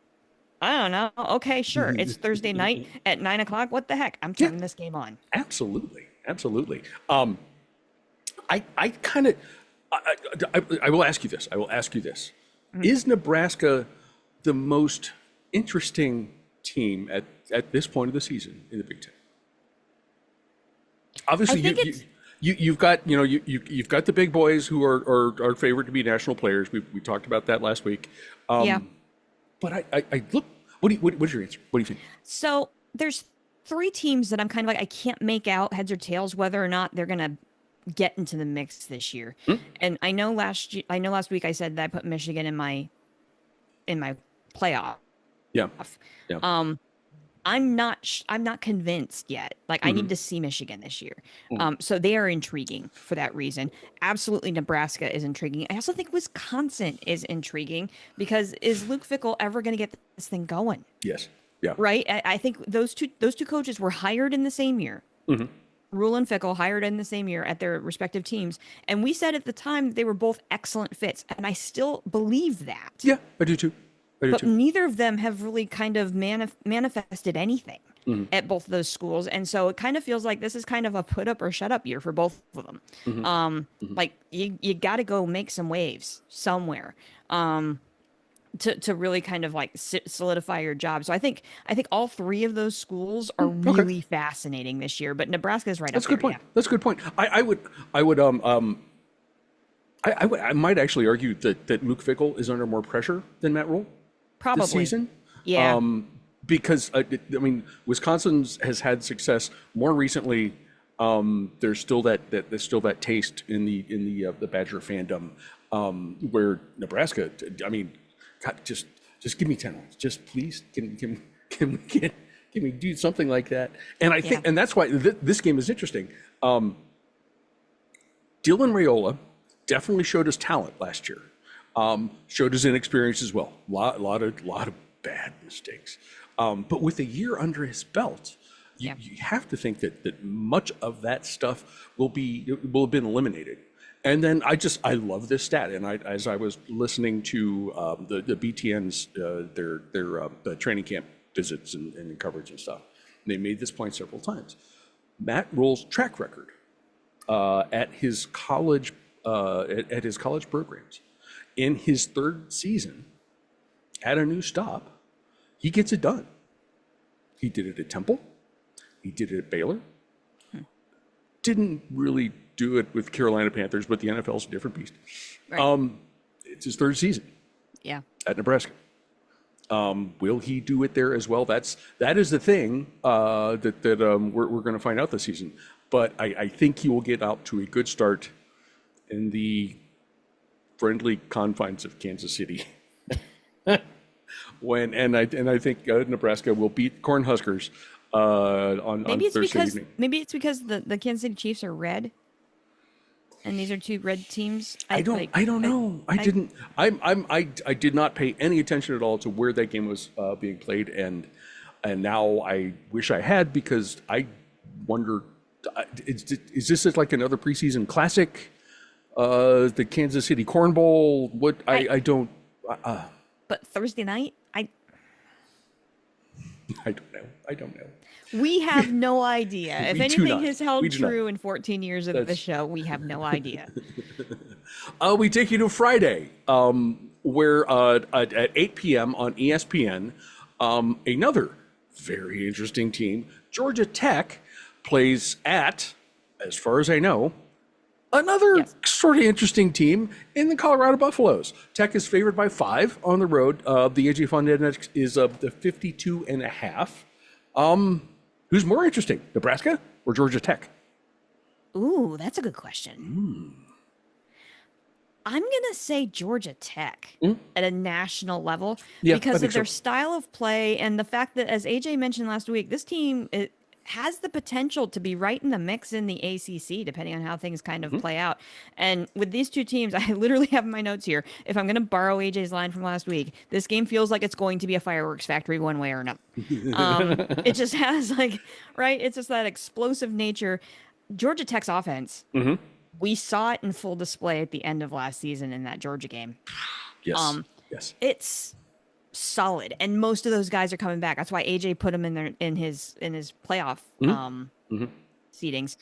B: I don't know. Okay, sure. It's Thursday night at 9:00. What the heck? I'm turning this game on.
A: Absolutely. I kind of, I will ask you this. Is Nebraska the most interesting team at this point of the season in the Big Ten? Obviously, you've got you've got the big boys who are favored to be national players. We talked about that last week. But I look. What's your answer? What do you think?
B: So there's three teams that I'm kind of like, I can't make out heads or tails whether or not they're gonna get into the mix this year. And I know last week I said that I put Michigan in my playoff.
A: Yeah.
B: I'm not convinced yet. Like, I need to see Michigan this year. So they are intriguing for that reason. Absolutely, Nebraska is intriguing. I also think Wisconsin is intriguing, because is Luke Fickell ever going to get this thing going?
A: Yes. Yeah.
B: Right. I think those two coaches were hired in the same year. Rule and Fickell hired in the same year at their respective teams, and we said at the time they were both excellent fits, and I still believe that.
A: Yeah, I do too.
B: But neither of them have really kind of manifested anything at both of those schools. And so it kind of feels like this is kind of a put up or shut up year for both of them. Like, you got to go make some waves somewhere to really kind of like solidify your job. So I think all three of those schools are really fascinating this year, but Nebraska is right up there.
A: That's a good point. I might actually argue that Luke Fickell is under more pressure than Matt Rule.
B: Probably.
A: This season.
B: Yeah.
A: Because Wisconsin has had success more recently. There's still that taste in the Badger fandom, where Nebraska. God, just give me 10 wins. Just please, can we do something like that? And I think, and that's why this game is interesting. Dylan Raiola definitely showed us talent last year. Showed his inexperience as well. Lot of bad mistakes. But with a year under his belt, you have to think that much of that stuff will have been eliminated. And then I love this stat. And as I was listening to the BTN's their training camp visits and coverage and stuff, they made this point several times. Matt Rule's track record at his college programs. In his third season at a new stop, he gets it done. He did it at Temple. He did it at Baylor. Didn't really do it with Carolina Panthers, but the NFL's a different beast. Right. It's his third season.
B: Yeah.
A: At Nebraska. Will he do it there as well? That is the thing that we're going to find out this season. But I think he will get out to a good start in the friendly confines of Kansas City. I think Nebraska will beat Cornhuskers on Thursday evening.
B: Maybe it's because the Kansas City Chiefs are red, and these are two red teams.
A: I don't know. I did not pay any attention at all to where that game was being played, and now I wish I had, because I wonder, is this like another preseason classic? The Kansas City Corn Bowl? What? I don't.
B: But Thursday night,
A: I don't know.
B: We have no idea. If
A: We do
B: anything
A: not.
B: has held
A: We do not.
B: true in 14 years of the show, we have no idea.
A: We take you to Friday, where at 8 p.m. on ESPN, another very interesting team, Georgia Tech, plays at, as far as I know, another sort of interesting team in the Colorado Buffaloes. Tech is favored by 5 on the road. The AJ Fund Index is the 52.5. Who's more interesting, Nebraska or Georgia Tech?
B: Ooh, that's a good question. I'm going to say Georgia Tech at a national level because of their style of play and the fact that, as AJ mentioned last week, this team has the potential to be right in the mix in the ACC, depending on how things kind of play out. And with these two teams, I literally have in my notes here, if I'm going to borrow AJ's line from last week, this game feels like it's going to be a fireworks factory one way or another. It just has right? It's just that explosive nature. Georgia Tech's offense, we saw it in full display at the end of last season in that Georgia game.
A: Yes. Yes.
B: It's solid, and most of those guys are coming back. That's why AJ put him in his playoff seedings.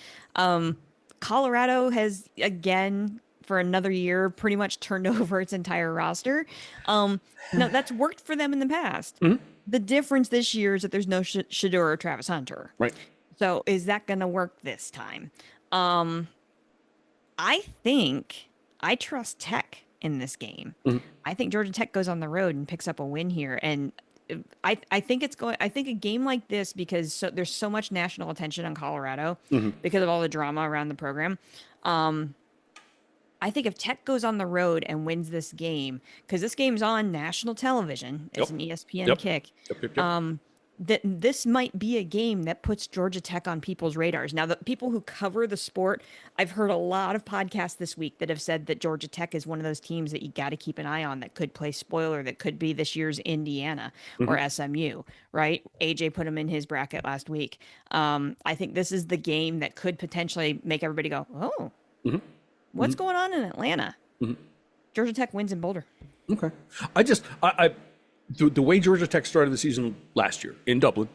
B: Colorado has, again, for another year, pretty much turned over its entire roster. Now that's worked for them in the past. The difference this year is that there's no Shedeur or Travis Hunter.
A: Right.
B: So is that going to work this time? I think I trust Tech in this game. I think Georgia Tech goes on the road and picks up a win here, and I think I think a game like this, because there's so much national attention on Colorado because of all the drama around the program. I think if Tech goes on the road and wins this game, because this game's on national television, it's an ESPN kick. That this might be a game that puts Georgia Tech on people's radars. Now, the people who cover the sport, I've heard a lot of podcasts this week that have said that Georgia Tech is one of those teams that you got to keep an eye on, that could play spoiler, that could be this year's Indiana or SMU, right? AJ put them in his bracket last week. I think this is the game that could potentially make everybody go, oh, what's going on in Atlanta? Georgia Tech wins in Boulder.
A: Okay. The way Georgia Tech started the season last year in Dublin,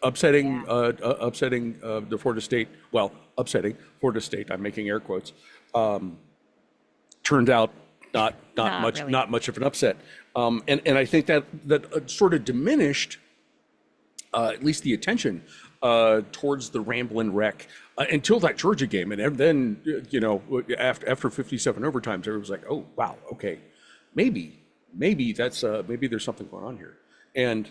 A: upsetting the Florida State, upsetting Florida State, I'm making air quotes, turned out not much of an upset. And I think that sort of diminished at least the attention towards the Ramblin' Wreck until that Georgia game. And then, after 57 overtimes, everyone was like, oh, wow, okay, maybe that's maybe there's something going on here, and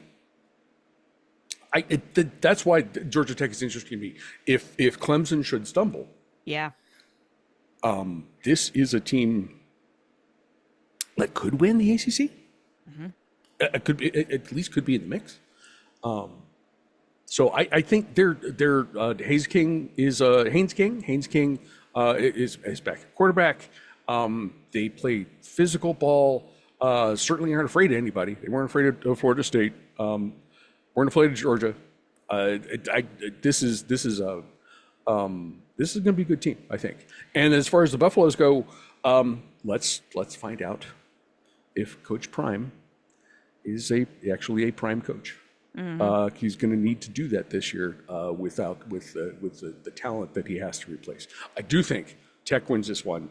A: that's why Georgia Tech is interesting to me. If Clemson should stumble, this is a team that could win the ACC. It could be, at least could be in the mix. So I think their Haynes King is back at quarterback. They play physical ball. Certainly aren't afraid of anybody. They weren't afraid of Florida State. Weren't afraid of Georgia. This is going to be a good team, I think. And as far as the Buffaloes go, let's find out if Coach Prime is actually a prime coach. He's going to need to do that this year with the talent that he has to replace. I do think Tech wins this one.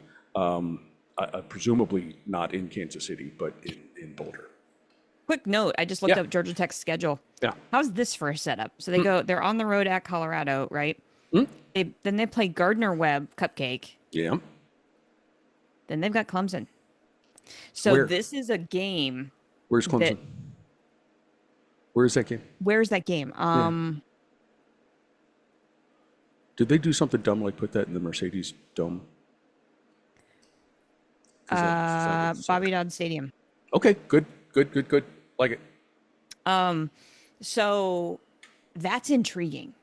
A: Presumably not in Kansas City, but in Boulder.
B: Quick note, I just looked up Georgia Tech's schedule. How's this for a setup? So they're on the road at Colorado, right? Then they play Gardner Webb Cupcake.
A: Yeah.
B: Then they've got Clemson. So this is a game.
A: Where's Clemson? Where is that game?
B: Where's that game?
A: Did they do something dumb like put that in the Mercedes Dome?
B: Bobby Dodd Stadium.
A: Okay, good. Like it.
B: So that's intriguing.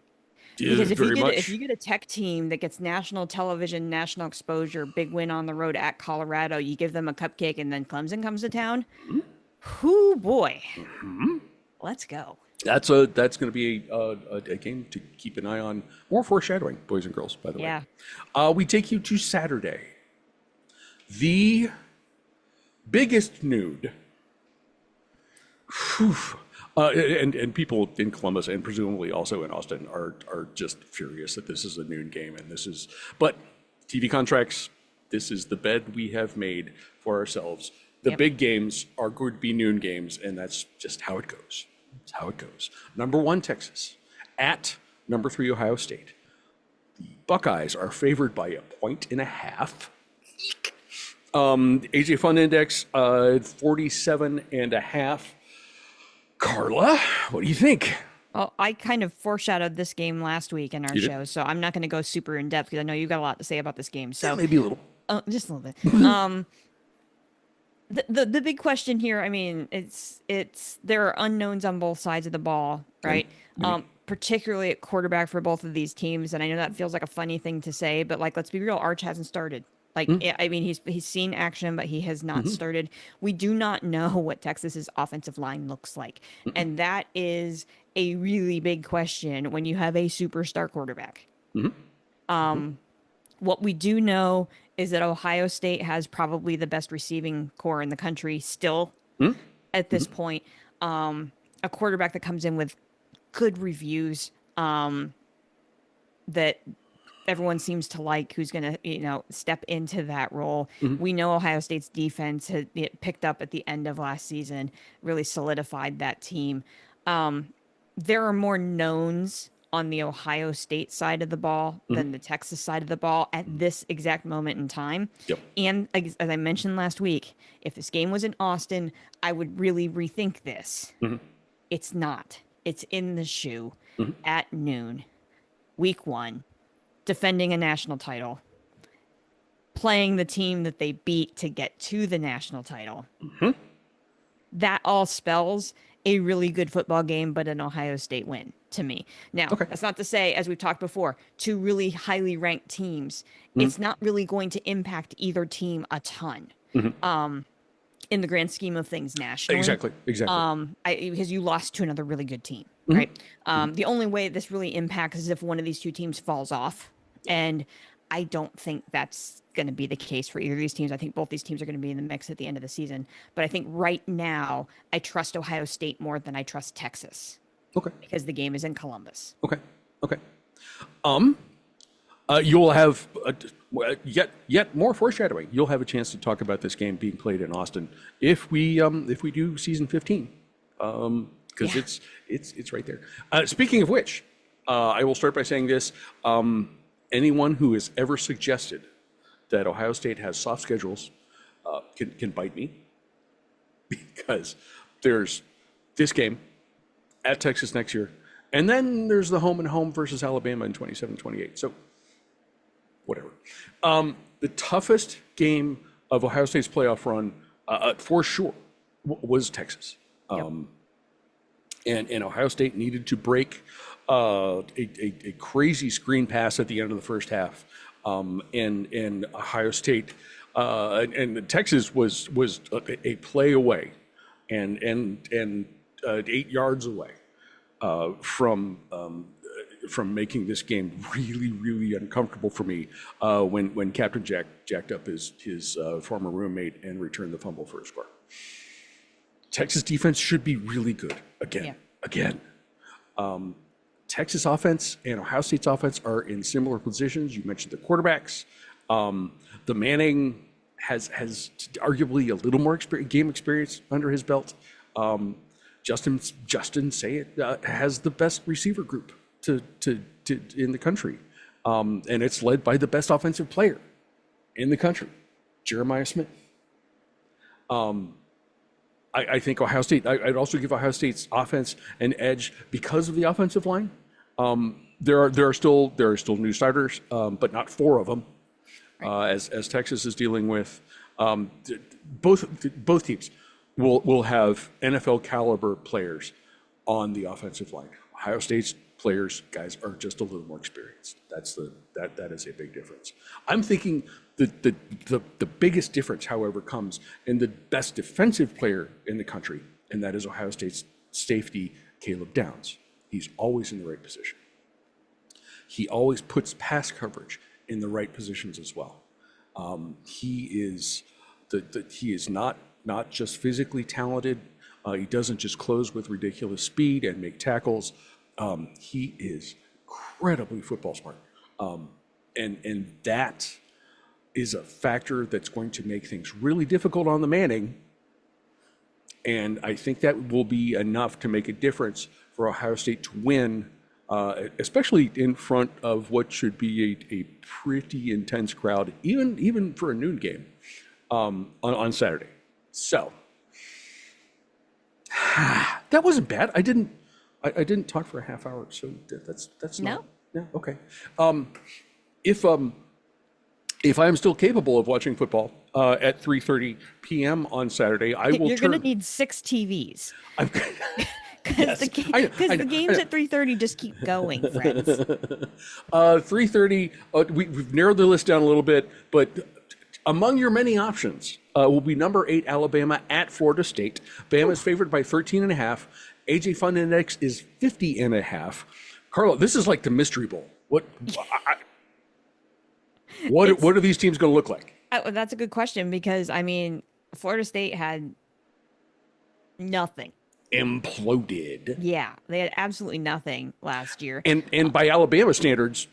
A: Yeah,
B: Because
A: very much.
B: if you get a Tech team that gets national television, national exposure, big win on the road at Colorado, you give them a cupcake, and then Clemson comes to town. Whoo boy, let's go.
A: That's going to be a game to keep an eye on. More foreshadowing, boys and girls, by the
B: Yeah.
A: way. We take you to Saturday. The biggest nude. Whew. And people in Columbus and presumably also in Austin are just furious that this is a noon game, but TV contracts, this is the bed we have made for ourselves. The
B: Yep.
A: big games are going to be noon games, and that's just how it goes. It's how it goes. Number 1, Texas, at number 3, Ohio State. The Buckeyes are favored by 1.5 points. AJ Fun Index, 47.5. Carla, what do you think?
B: Well, I kind of foreshadowed this game last week in our
A: You did?
B: show, so I'm not going to go super in depth because I know you've got a lot to say about this game. So
A: Maybe a little.
B: just a little bit. The big question here, I mean, it's there are unknowns on both sides of the ball, right? Particularly at quarterback for both of these teams, and I know that feels like a funny thing to say, but like, let's be real, Arch hasn't started. Like, I mean, he's seen action, but he has not started. We do not know what Texas's offensive line looks like, and that is a really big question when you have a superstar quarterback. What we do know is that Ohio State has probably the best receiving core in the country still at this point. A quarterback that comes in with good reviews, that everyone seems to like, who's going to, step into that role. We know Ohio State's defense had picked up at the end of last season, really solidified that team. There are more knowns on the Ohio State side of the ball than the Texas side of the ball at this exact moment in time.
A: Yep.
B: And as I mentioned last week, if this game was in Austin, I would really rethink this. It's not. It's in the shoe at noon, week 1, defending a national title, playing the team that they beat to get to the national title. That all spells a really good football game, but an Ohio State win to me. Now, that's not to say, as we've talked before, 2 really highly ranked teams, it's not really going to impact either team a ton. In the grand scheme of things nationally.
A: Exactly.
B: Because you lost to another really good team, right? The only way this really impacts is if one of these 2 teams falls off. And I don't think that's going to be the case for either of these teams. I think both these teams are going to be in the mix at the end of the season. But I think right now, I trust Ohio State more than I trust Texas.
A: Okay.
B: Because the game is in Columbus.
A: Okay. You'll have yet more foreshadowing. You'll have a chance to talk about this game being played in Austin if we do season 15, because it's right there. Speaking of which, I will start by saying this: anyone who has ever suggested that Ohio State has soft schedules can bite me, because there's this game at Texas next year, and then there's the home and home versus Alabama in 27-28. So whatever. The toughest game of Ohio State's playoff run, for sure, was Texas. And Ohio State needed to break a crazy screen pass at the end of the first half. And Ohio State and Texas was a play away and 8 yards away from making this game really, really uncomfortable for me when Captain Jack jacked up his former roommate and returned the fumble for a score. Texas defense should be really good again. Texas offense and Ohio State's offense are in similar positions. You mentioned the quarterbacks. The Manning has arguably a little more game experience under his belt. Justin Sayin has the best receiver group to in the country, and it's led by the best offensive player in the country, Jeremiah Smith. I think Ohio State. I'd also give Ohio State's offense an edge because of the offensive line. There are still new starters, but not 4 of them, as Texas is dealing with. Both teams will have NFL caliber players on the offensive line. Ohio State's players, guys, are just a little more experienced. That is a big difference. I'm thinking the biggest difference, however, comes in the best defensive player in the country, and that is Ohio State's safety, Caleb Downs. He's always in the right position. He always puts pass coverage in the right positions as well. He is not just physically talented. He doesn't just close with ridiculous speed and make tackles. He is incredibly football smart. And that is a factor that's going to make things really difficult on the Manning. And I think that will be enough to make a difference for Ohio State to win, especially in front of what should be a pretty intense crowd, even for a noon game on Saturday. So that wasn't bad. I didn't talk for a half hour, so that's
B: No.
A: Okay. If I am still capable of watching football at 3:30 p.m. on Saturday, I will.
B: You're going to need 6 TVs. Because the games at 3:30 just keep going, friends.
A: 3:30. We've narrowed the list down a little bit, but among your many options will be number 8 Alabama at Florida State. Bama is favored by 13.5. AJ Fun Index is 50.5. Carla, this is like the Mystery Bowl. What are these teams going to look like?
B: That's a good question because, I mean, Florida State had nothing.
A: Imploded.
B: Yeah, they had absolutely nothing last year.
A: And by Alabama standards,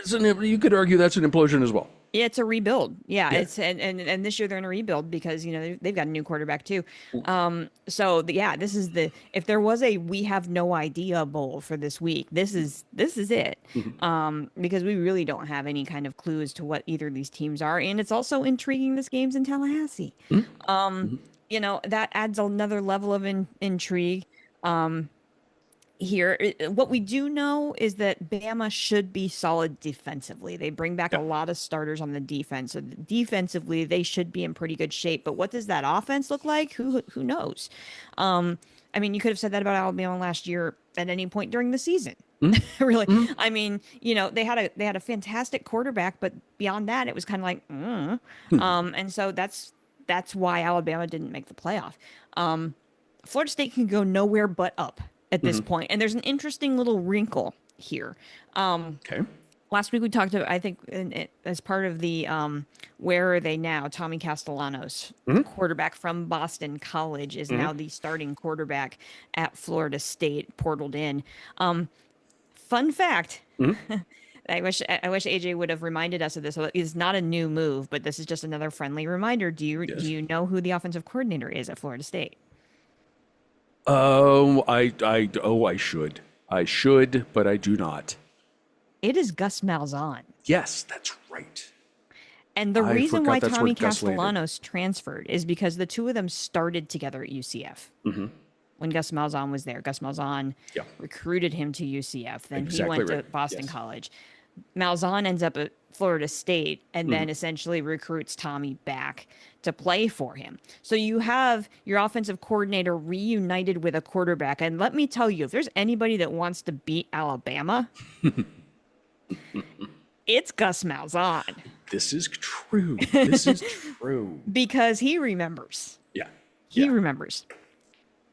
A: you could argue that's an implosion as well.
B: Yeah, it's a rebuild. Yeah. It's and this year they're in a rebuild because they've got a new quarterback too. This is if there was a we have no idea bowl for this week, this is it. Because we really don't have any kind of clue as to what either of these teams are, and it's also intriguing. This game's in Tallahassee. That adds another level of intrigue. Here, what we do know is that Bama should be solid defensively. They bring back a lot of starters on the defense. So defensively, they should be in pretty good shape. But what does that offense look like? Who knows? I mean, you could have said that about Alabama last year at any point during the season. Really. I mean, they had a fantastic quarterback, but beyond that, it was kind of like, and so that's why Alabama didn't make the playoff. Florida State can go nowhere but up at this point. And there's an interesting little wrinkle here.
A: Okay.
B: Last week we talked about, I think, as part of the Where Are They Now? Tommy Castellanos, quarterback from Boston College, is now the starting quarterback at Florida State, portaled in. Fun fact. I wish AJ would have reminded us of this. So it's not a new move, but this is just another friendly reminder. Do you know who the offensive coordinator is at Florida State?
A: I should. I should, but I do not.
B: It is Gus Malzahn.
A: Yes, that's right.
B: And the reason why Tommy Castellanos transferred is because the two of them started together at UCF. When Gus Malzahn was there. Gus Malzahn recruited him to UCF. Then he went to Boston College. Malzahn ends up at Florida State and then essentially recruits Tommy back to play for him. So you have your offensive coordinator reunited with a quarterback. And let me tell you, if there's anybody that wants to beat Alabama, it's Gus Malzahn.
A: This is true. This is true.
B: Because he remembers. He remembers.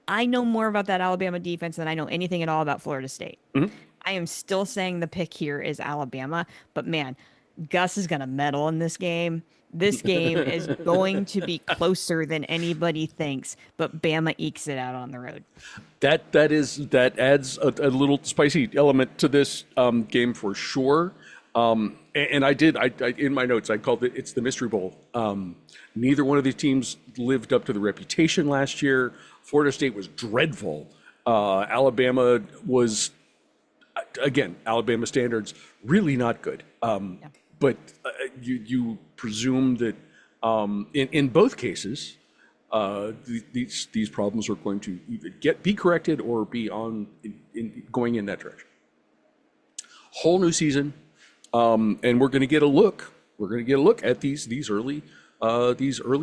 B: I know more about that Alabama defense than I know anything at all about Florida State. I am still saying the pick here is Alabama, but man, Gus is going to meddle in this game. This game is going to be closer than anybody thinks, but Bama ekes it out on the road.
A: That adds a little spicy element to this game for sure. And I in my notes, I called it's the Mystery Bowl. Neither one of these teams lived up to the reputation last year. Florida State was dreadful. Alabama was, again, Alabama standards, really not good. But you presume that in both cases, these problems are going to either be corrected or be going in that direction. Whole new season, and we're going to get a look. We're going to get a look at these early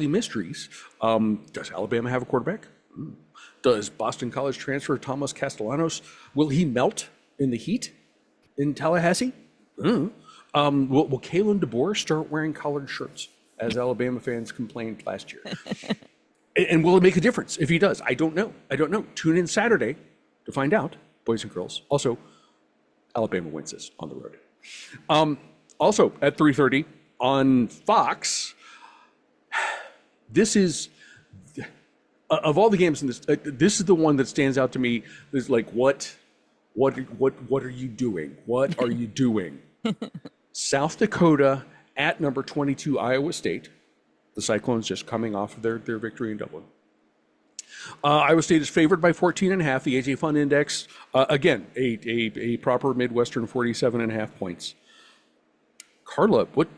A: mysteries. Does Alabama have a quarterback? Does Boston College transfer Thomas Castellanos, will he melt in the heat in Tallahassee? Will Kalen DeBoer start wearing collared shirts, as Alabama fans complained last year? And will it make a difference if he does? I don't know. Tune in Saturday to find out, boys and girls. Also, Alabama wins this on the road. Also at 3:30 on Fox, this is, of all the games in this, this is the one that stands out to me. Is like, what are you doing? What are you doing? South Dakota at number 22 Iowa State. The Cyclones just coming off of their victory in Dublin. Iowa State is favored by 14.5. The AJ Fun Index, again, a proper Midwestern 47.5 points. Carla, what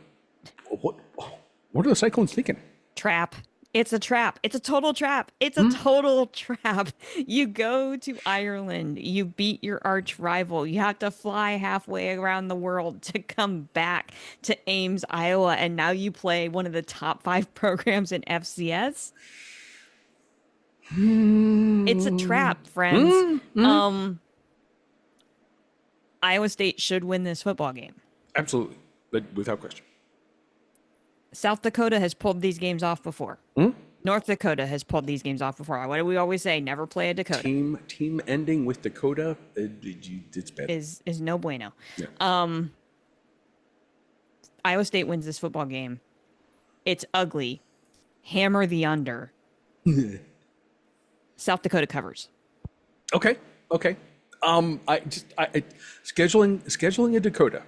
A: are the Cyclones thinking?
B: Trap. It's a trap. It's a total trap. It's a total trap. You go to Ireland. You beat your arch rival. You have to fly halfway around the world to come back to Ames, Iowa. And now you play one of the top 5 programs in FCS. It's a trap, friends. Iowa State should win this football game.
A: Absolutely, but without question.
B: South Dakota has pulled these games off before. North Dakota has pulled these games off before. What do we always say? Never play a Dakota.
A: Team ending with Dakota, it's bad.
B: Is no bueno.
A: Yeah.
B: Iowa State wins this football game. It's ugly. Hammer the under. South Dakota covers.
A: Okay. Scheduling a Dakota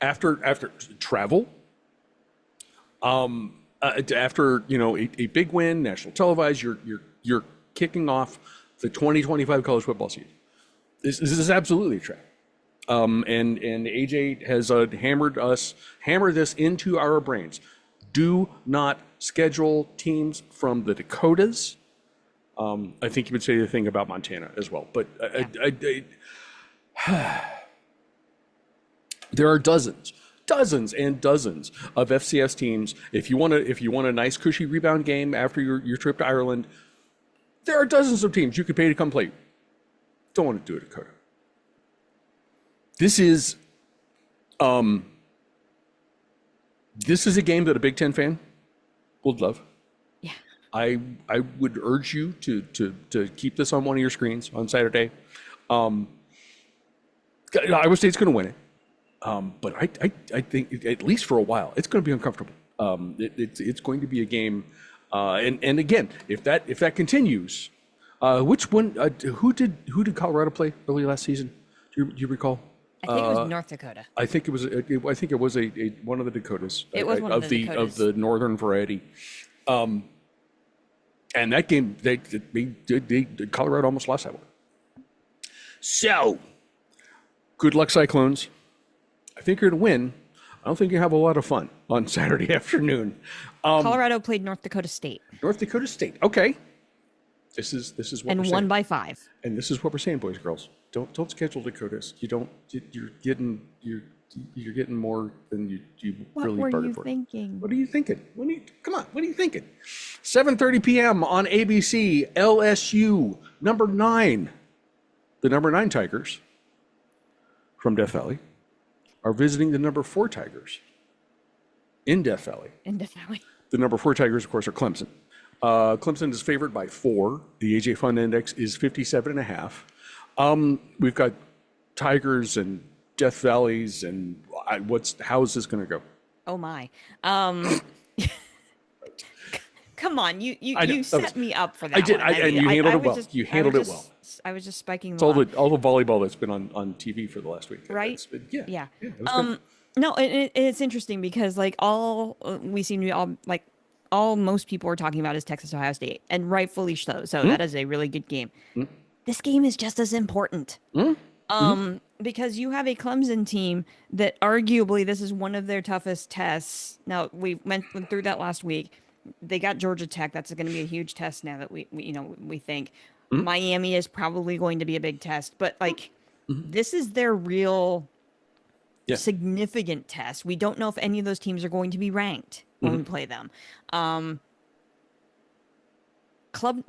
A: after travel. After a big win, national televised, you're kicking off the 2025 college football season. This is absolutely a trap. And AJ has hammered this into our brains. Do not schedule teams from the Dakotas. I think you would say the thing about Montana as well, but there are dozens and dozens of FCS teams. If you want a nice cushy rebound game after your trip to Ireland, there are dozens of teams you could pay to come play. Don't want to do it, Dakota. This is a game that a Big Ten fan would love.
B: Yeah.
A: I would urge you to keep this on one of your screens on Saturday. Iowa State's going to win it. But I think at least for a while, it's going to be uncomfortable. It's going to be a game, and again, if that continues, which one? Who did Colorado play early last season? Do you recall?
B: I think it was North Dakota.
A: I think it was. I think it was a one of the Dakotas.
B: It was one of the Dakotas.
A: Of the northern variety. And that game, they Colorado almost lost that one. So, good luck, Cyclones. I think you're going to win. I don't think you have a lot of fun on Saturday afternoon.
B: Colorado played North Dakota State.
A: North Dakota State. Okay. This is what
B: and
A: we're
B: won
A: saying.
B: by 5.
A: And this is what we're saying, boys and girls. Don't schedule Dakotas. You're getting more than you really bargained for.
B: What were you thinking?
A: What are you thinking? Come on, what are you thinking? 7:30 p.m. on ABC, LSU, number 9. The number 9 Tigers from Death Valley are visiting the number 4 Tigers in Death Valley. The number 4 Tigers, of course, are Clemson. Clemson is favored by 4. The AJ Fun Index is 57.5. We've got Tigers and Death Valleys, and how is this going to go?
B: Oh my! Come on, you set me up for that.
A: I did,
B: one.
A: and you handled it well. You handled it well.
B: I was just spiking.
A: It's all the volleyball that's been on TV for the last week,
B: right?
A: Yeah.
B: No, it's interesting because we seem to be all most people are talking about is Texas Ohio State, and rightfully so. So that is a really good game. This game is just as important. Because you have a Clemson team that arguably this is one of their toughest tests. Now we went through that last week. They got Georgia Tech. That's going to be a huge test now that we think. Miami is probably going to be a big test, but this is their real significant test. We don't know if any of those teams are going to be ranked when we play them.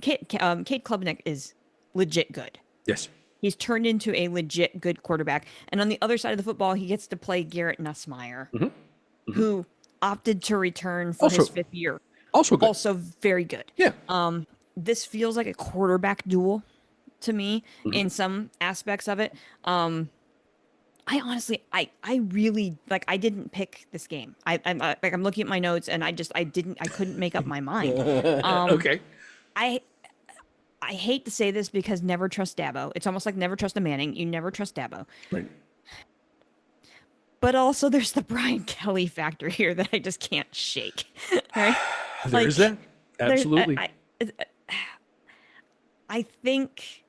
B: Kate Klubnik is legit good.
A: Yes.
B: He's turned into a legit good quarterback. And on the other side of the football, he gets to play Garrett Nussmeier, who opted to return for his 5th year.
A: Also good.
B: Also very good.
A: Yeah.
B: This feels like a quarterback duel to me in some aspects of it. I honestly, I really like. I didn't pick this game. I'm like, I'm looking at my notes, and I couldn't make up my mind.
A: Okay.
B: I hate to say this because never trust Dabo. It's almost like never trust a Manning. You never trust Dabo.
A: Right.
B: But also, there's the Brian Kelly factor here that I just can't shake. Right?
A: There's that. Absolutely.
B: I think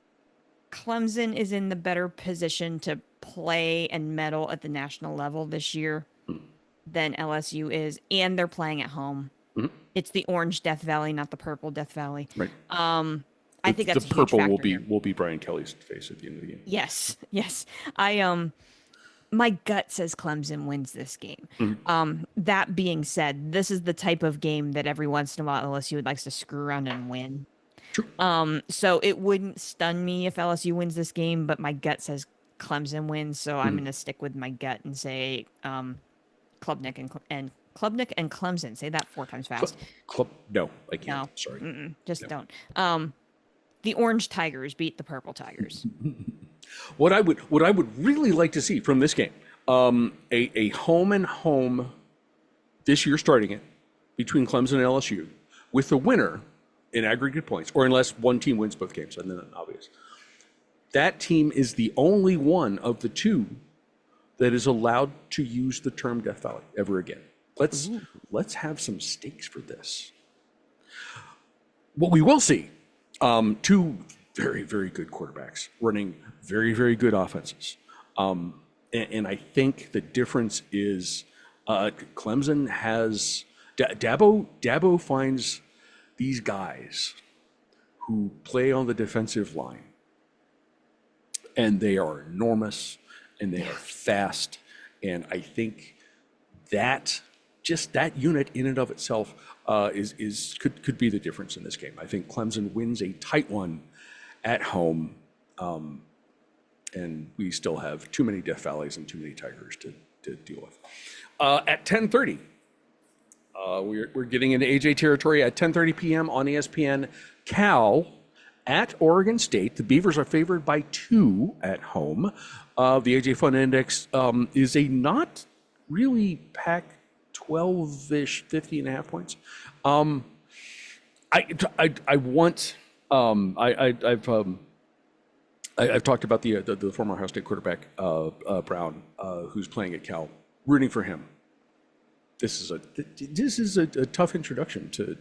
B: Clemson is in the better position to play and medal at the national level this year than LSU is, and they're playing at home. It's the orange Death Valley, not the purple Death Valley.
A: Right.
B: I think that's
A: the
B: a huge
A: purple
B: factor
A: will be Brian Kelly's face at the end of the game.
B: Yes. My gut says Clemson wins this game. That being said, this is the type of game that every once in a while LSU likes to screw around and win.
A: True.
B: So it wouldn't stun me if LSU wins this game, but my gut says Clemson wins. So I'm going to stick with my gut and say Klubnik and Clemson. Say that 4 times fast.
A: No, I can't.
B: No.
A: Sorry.
B: Just don't. The Orange Tigers beat the Purple Tigers.
A: What I would really like to see from this game, a home and home this year, starting it between Clemson and LSU, with the winner in aggregate points, or unless one team wins both games, and then obvious. That team is the only one of the two that is allowed to use the term Death Valley ever again. Let's have some stakes for this. What we will see, 2 very, very good quarterbacks running very, very good offenses. And I think the difference is Clemson has Dabo finds these guys who play on the defensive line, and they are enormous and they are fast. And I think that just that unit in and of itself could be the difference in this game. I think Clemson wins a tight one at home, and we still have too many Death Valleys and too many Tigers to deal with. At 10:30, we're getting into AJ territory. At 10:30 p.m. on ESPN, Cal at Oregon State. The Beavers are favored by 2 at home. The AJ Fun Index is a not really Pac-12-ish, 50.5 points. I've talked about the former Ohio State quarterback Brown, who's playing at Cal, rooting for him. This is a tough introduction to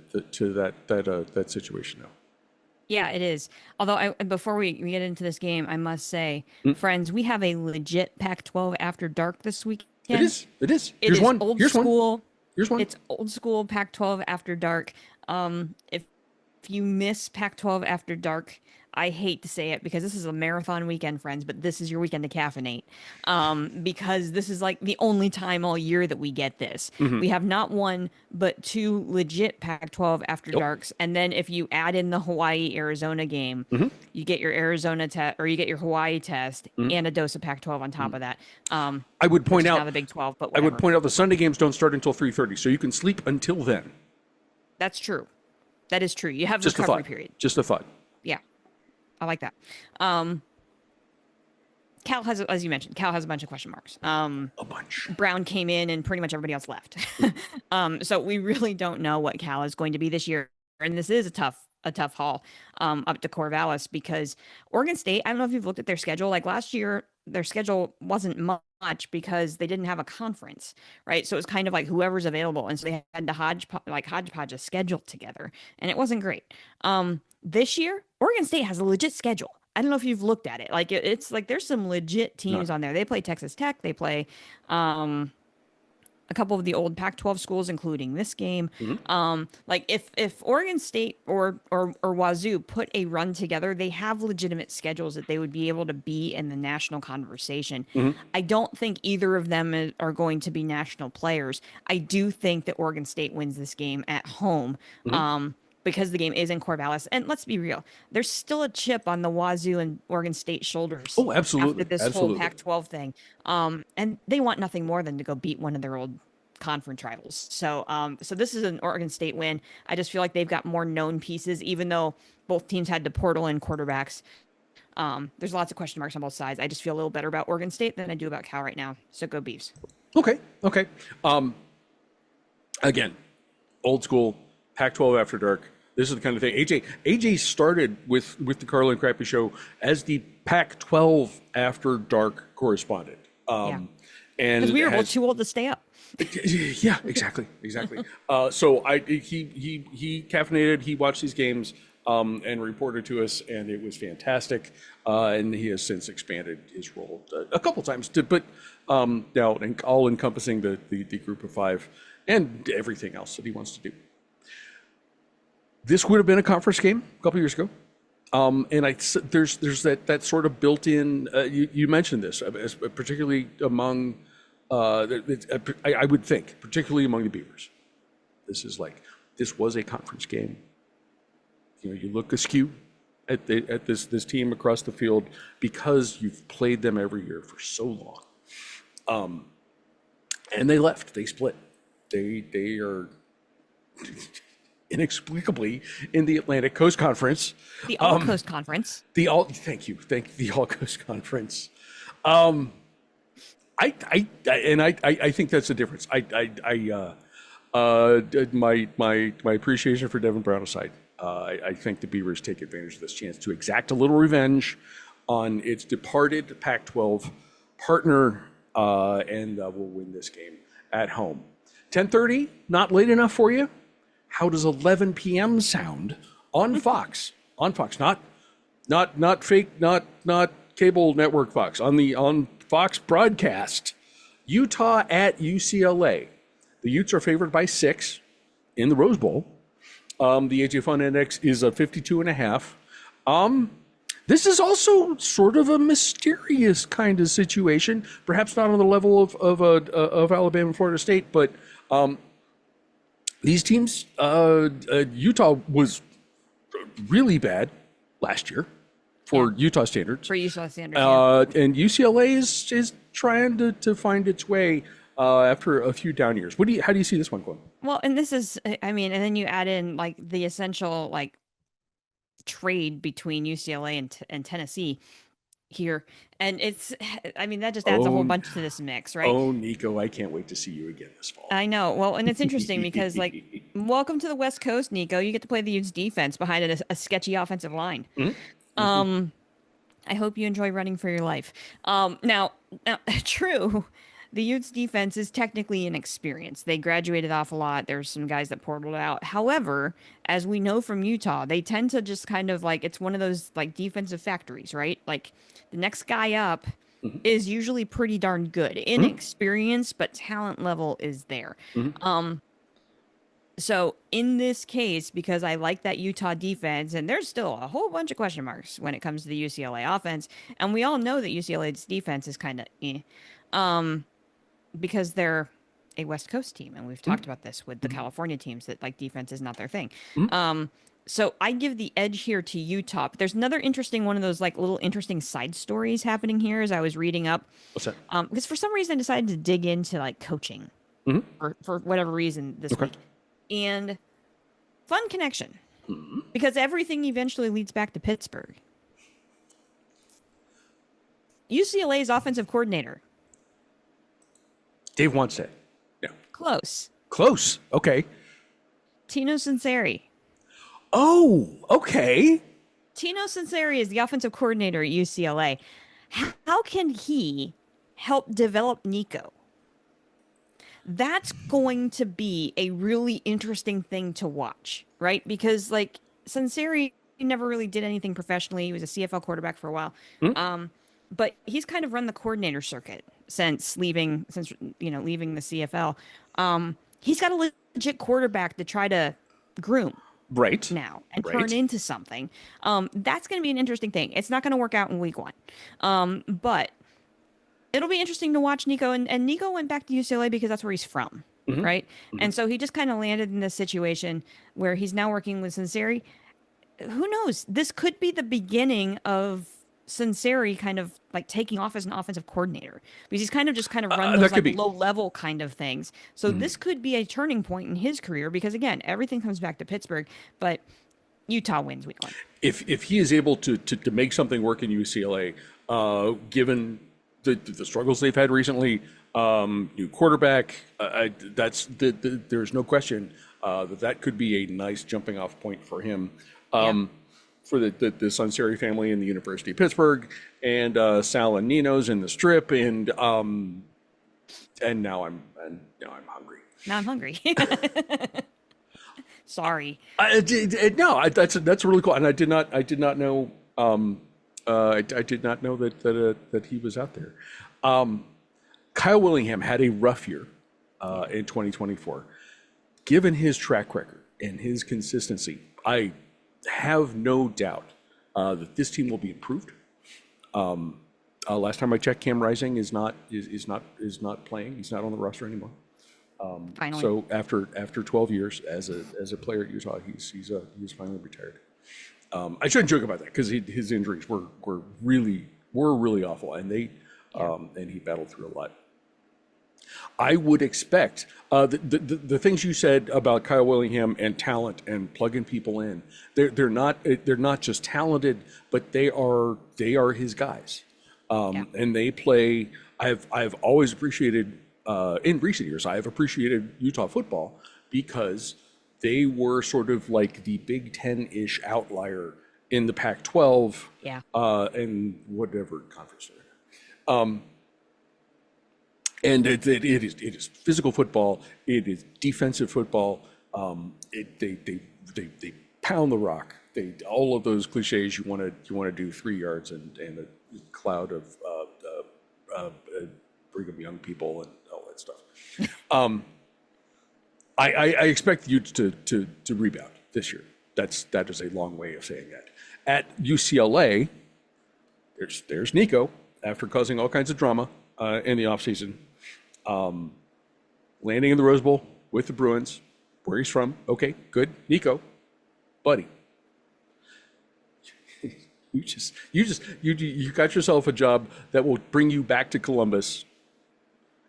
A: that situation now.
B: Yeah, it is. Although before we get into this game, I must say, friends, we have a legit Pac-12 After Dark this weekend.
A: It is.
B: Here's one. Here's one.
A: It's
B: old school Pac-12 After Dark. If you miss Pac-12 After Dark, I hate to say it because this is a marathon weekend, friends, but this is your weekend to caffeinate. Because this is like the only time all year that we get this. We have not 1, but 2 legit Pac-12 After Darks. And then if you add in the Hawaii-Arizona game, you get your Arizona test, or you get your Hawaii test and a dose of Pac-12 on top of that.
A: I would point out
B: now the Big 12, but
A: I would point out the Sunday games don't start until 3:30, so you can sleep until then.
B: That's true. That is true. You have
A: Just
B: recovery
A: a thought.
B: period.
A: Just a thought.
B: Yeah. I like that. Cal has, as you mentioned, Cal has a bunch of question marks.
A: A bunch.
B: Brown came in and pretty much everybody else left. So we really don't know what Cal is going to be this year. And this is a tough haul up to Corvallis, because Oregon State, I don't know if you've looked at their schedule. Like last year, their schedule wasn't much because they didn't have a conference, right? So it was kind of like whoever's available. And so they had to hodgepodge a schedule together, and it wasn't great. This year, Oregon State has a legit schedule. I don't know if you've looked at it. Like it's like there's some legit teams on there. They play Texas Tech. They play a couple of the old Pac-12 schools, including this game. Like if Oregon State or Wazoo put a run together, they have legitimate schedules that they would be able to be in the national conversation. I don't think either of them are going to be national players. I do think that Oregon State wins this game at home. because the game is in Corvallis. And let's be real, there's still a chip on the Wazoo and Oregon State shoulders.
A: Oh, absolutely.
B: After this whole Pac-12 thing. And they want nothing more than to go beat one of their old conference rivals. So this is an Oregon State win. I just feel like they've got more known pieces, even though both teams had to portal in quarterbacks. There's lots of question marks on both sides. I just feel a little better about Oregon State than I do about Cal right now. So go Beavs.
A: Okay. Again, old school Pac-12 after dark. This is the kind of thing. AJ started with the Carla and Crappy Show as the Pac-12 after dark correspondent. And
B: because we were too old to stay up.
A: Yeah, exactly. So he caffeinated. He watched these games and reported to us, and it was fantastic. And he has since expanded his role a couple times but now all encompassing the group of five and everything else that he wants to do. This would have been a conference game a couple years ago. And there's that sort of built-in. You mentioned this, particularly among. I would think, particularly among the Beavers, this was a conference game. You look askew at this team across the field because you've played them every year for so long. And they left. They split. They are inexplicably in the Atlantic Coast Conference.
B: The All Coast Conference.
A: The All Coast Conference. I think that's the difference. My appreciation for Devin Brown aside, I think the Beavers take advantage of this chance to exact a little revenge on its departed Pac-12 partner, and will win this game at home. 10:30, not late enough for you? How does 11 p.m. sound on Fox? On Fox, not fake, not cable network Fox. On Fox broadcast, Utah at UCLA. The Utes are favored by 6 in the Rose Bowl. The AJ Fun Index is a 52.5. This is also sort of a mysterious kind of situation, perhaps not on the level of Alabama and Florida State, but these teams, Utah was really bad last year for Utah standards.
B: For Utah standards,
A: and UCLA is trying to find its way after a few down years. How do you see this one going?
B: Well, and this is, and then you add in like the essential like trade between UCLA and Tennessee here, and that just adds a whole bunch to this mix, right?
A: Oh, Nico, I can't wait to see you again this fall.
B: I know. Well, and it's interesting because welcome to the West Coast, Nico. You get to play the Utes defense behind a sketchy offensive line. Mm-hmm. I hope you enjoy running for your life. Now, true. The Utes defense is technically inexperienced. They graduated off a lot. There's some guys that portaled out. However, as we know from Utah, they tend to just kind of it's one of those defensive factories, right? Like the next guy up is usually pretty darn good. Inexperienced, but talent level is there. So in this case, because I like that Utah defense, and there's still a whole bunch of question marks when it comes to the UCLA offense, and we all know that UCLA's defense is kind of because they're a West Coast team, and we've talked about this with the California teams that defense is not their thing. So I give the edge here to Utah. But there's another interesting one of those little interesting side stories happening here as I was reading up.
A: What's that?
B: Because for some reason I decided to dig into coaching for whatever reason this week. And fun connection, because everything eventually leads back to Pittsburgh. UCLA's offensive coordinator.
A: Dave Wannstedt. Yeah.
B: Close.
A: Okay.
B: Tino Sunseri.
A: Oh, okay.
B: Tino Sunseri is the offensive coordinator at UCLA. How can he help develop Nico? That's going to be a really interesting thing to watch, right? Because Sunseri never really did anything professionally. He was a CFL quarterback for a while. But he's kind of run the coordinator circuit since leaving the CFL. He's got a legit quarterback to try to groom now and turn into something. That's going to be an interesting thing. It's not going to work out in week 1. But it'll be interesting to watch Nico. And Nico went back to UCLA because that's where he's from. right? And so he just kind of landed in this situation where he's now working with Sinceri. Who knows? This could be the beginning of Sinceri kind of like taking off as an offensive coordinator, because he's kind of run
A: That
B: those
A: could
B: like
A: be.
B: low level kind of things. So this could be a turning point in his career, because again, everything comes back to Pittsburgh, but Utah wins week 1.
A: If he is able to make something work in UCLA, given the struggles they've had recently, new quarterback, there's no question that could be a nice jumping off point for him. For the Sunseri family and the University of Pittsburgh, and Sal and Nino's in the Strip, and now I'm hungry.
B: Now I'm hungry. Sorry.
A: That's really cool, and I did not know I did not know that he was out there. Kyle Willingham had a rough year in 2024. Given his track record and his consistency, I have no doubt that this team will be improved. Last time I checked, Cam Rising is not playing. He's not on the roster anymore.
B: Finally.
A: So after 12 years as a player at Utah, he's finally retired. I shouldn't joke about that, because his injuries were really awful, and and he battled through a lot. I would expect the things you said about Kyle Willingham and talent and plugging people in. They're not just talented, but they are his guys, and they play. I've always appreciated in recent years. I have appreciated Utah football because they were sort of like the Big Ten-ish outlier in the Pac-12, and whatever conference they're in. And it is physical football. It is defensive football. They pound the rock. All of those cliches you want to do 3 yards and a cloud of Brigham Young people and all that stuff. I expect you to rebound this year. That is a long way of saying that. At UCLA, there's Nico, after causing all kinds of drama in the offseason. Landing in the Rose Bowl with the Bruins, where he's from. Okay, good. Nico, buddy, you got yourself a job that will bring you back to Columbus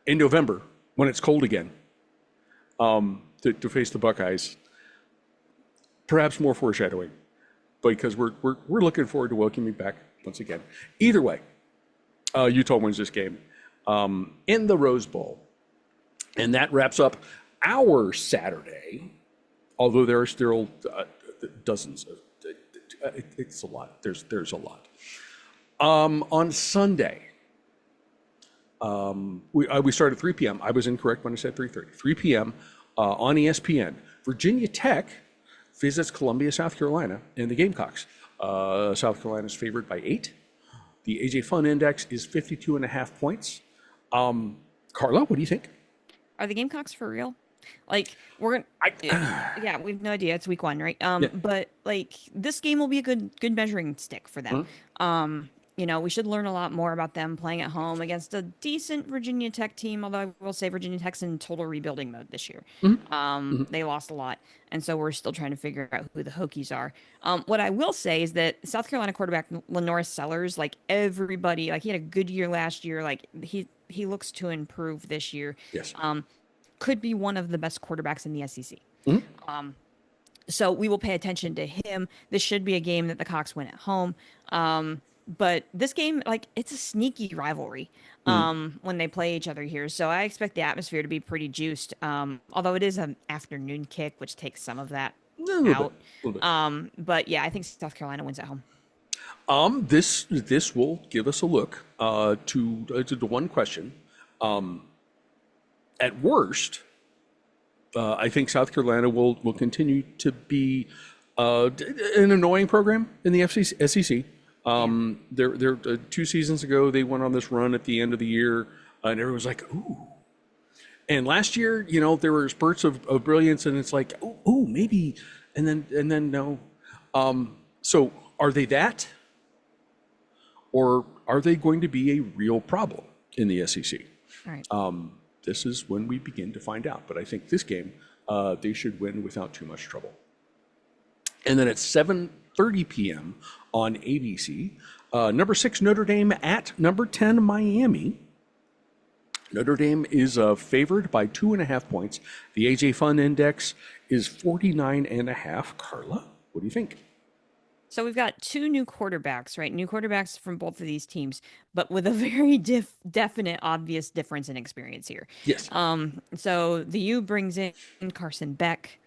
A: in November when it's cold again, to face the Buckeyes. Perhaps more foreshadowing, because we're looking forward to welcoming you back once again. Either way, Utah wins this game in the Rose Bowl. And that wraps up our Saturday, although there are still dozens of, it's a lot. There's a lot. On Sunday, we started at 3 p.m. I was incorrect when I said 3:30. 3 p.m. On ESPN. Virginia Tech visits Columbia, South Carolina, and the Gamecocks. South Carolina's favored by 8. The AJ Fun Index is 52.5 points. Carla, what do you think?
B: Are the Gamecocks for real? Like, we're yeah, we have no idea. It's week 1, right? But like, this game will be a good measuring stick for them. We should learn a lot more about them playing at home against a decent Virginia Tech team. Although I will say Virginia Tech's in total rebuilding mode this year. They lost a lot, and so we're still trying to figure out who the Hokies are. What I will say is that South Carolina quarterback Lenoris Sellers, like everybody, like he had a good year last year. Like he looks to improve this year.
A: Yes.
B: Could be one of the best quarterbacks in the SEC. So we will pay attention to him. This should be a game that the Cox win at home. But this game, like, it's a sneaky rivalry when they play each other here. So I expect the atmosphere to be pretty juiced. Although it is an afternoon kick, which takes some of that out. But yeah, I think South Carolina wins at home.
A: This will give us a look to the one question. At worst, I think South Carolina will continue to be an annoying program in the SEC. They're 2 seasons ago, they went on this run at the end of the year, and everyone was like, ooh. And last year, there were spurts of brilliance, and it's like, ooh, maybe, and then no. So are they that? Or are they going to be a real problem in the SEC?
B: All right.
A: this is when we begin to find out. But I think this game, they should win without too much trouble. And then at 7:30 p.m. on ABC, number 6 Notre Dame at number 10 Miami. Notre Dame is favored by 2.5 points. The AJ Fun Index is 49.5. Carla, what do you think?
B: So we've got 2 new quarterbacks, right? New quarterbacks from both of these teams, but with a very definite, obvious difference in experience here.
A: Yes.
B: So the U brings in Carson Beck,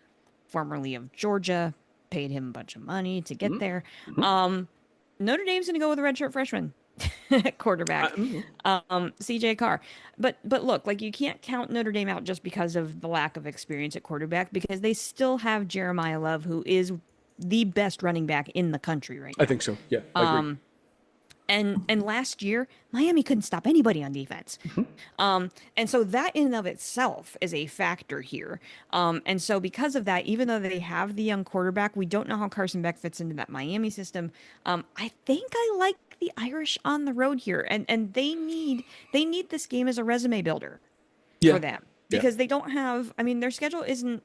B: formerly of Georgia, paid him a bunch of money to get there. Notre Dame's going to go with a redshirt freshman quarterback, CJ Carr. But look, like, you can't count Notre Dame out just because of the lack of experience at quarterback, because they still have Jeremiah Love, who is the best running back in the country right now.
A: I think so. Yeah, I agree.
B: And last year, Miami couldn't stop anybody on defense. And so that in and of itself is a factor here. And so because of that, even though they have the young quarterback, we don't know how Carson Beck fits into that Miami system. I think I like the Irish on the road here. And they need this game as a resume builder for them. Because they don't have, I mean, their schedule isn't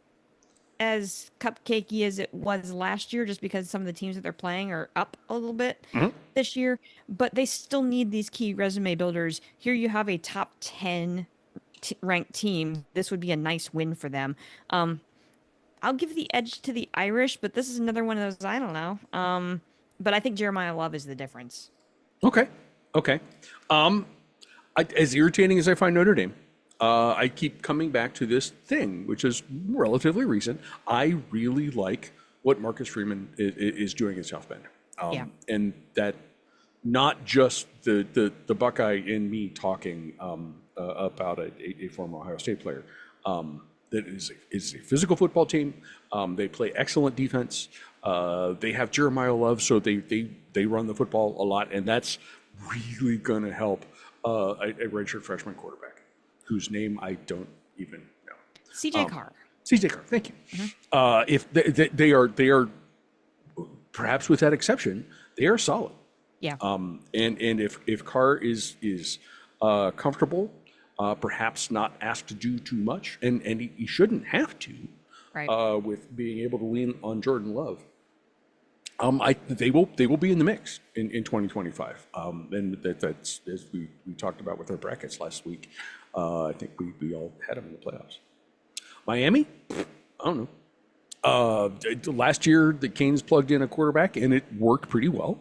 B: as cupcakey as it was last year, just because some of the teams that they're playing are up a little bit this year, but they still need these key resume builders. Here you have a top 10 ranked team. This would be a nice win for them. I'll give the edge to the Irish, but this is another one of those, I don't know. But I think Jeremiah Love is the difference.
A: Okay. As irritating as I find Notre Dame, I keep coming back to this thing, which is relatively recent. I really like what Marcus Freeman is doing at South Bend. And that not just the Buckeye in me talking about a former Ohio State player. That is a physical football team. They play excellent defense. They have Jeremiah Love, so they run the football a lot, and that's really going to help a redshirt freshman quarterback, whose name I don't even know.
B: CJ Carr.
A: CJ Carr, thank you. If they are, perhaps with that exception, they are solid.
B: Yeah.
A: And if Carr is comfortable, perhaps not asked to do too much, and he shouldn't have to,
B: right.
A: With being able to lean on Jordan Love. They will be in the mix in 2025. And that's, as we talked about with our brackets last week. I think we all had them in the playoffs. Miami, I don't know. Last year, the Canes plugged in a quarterback, and it worked pretty well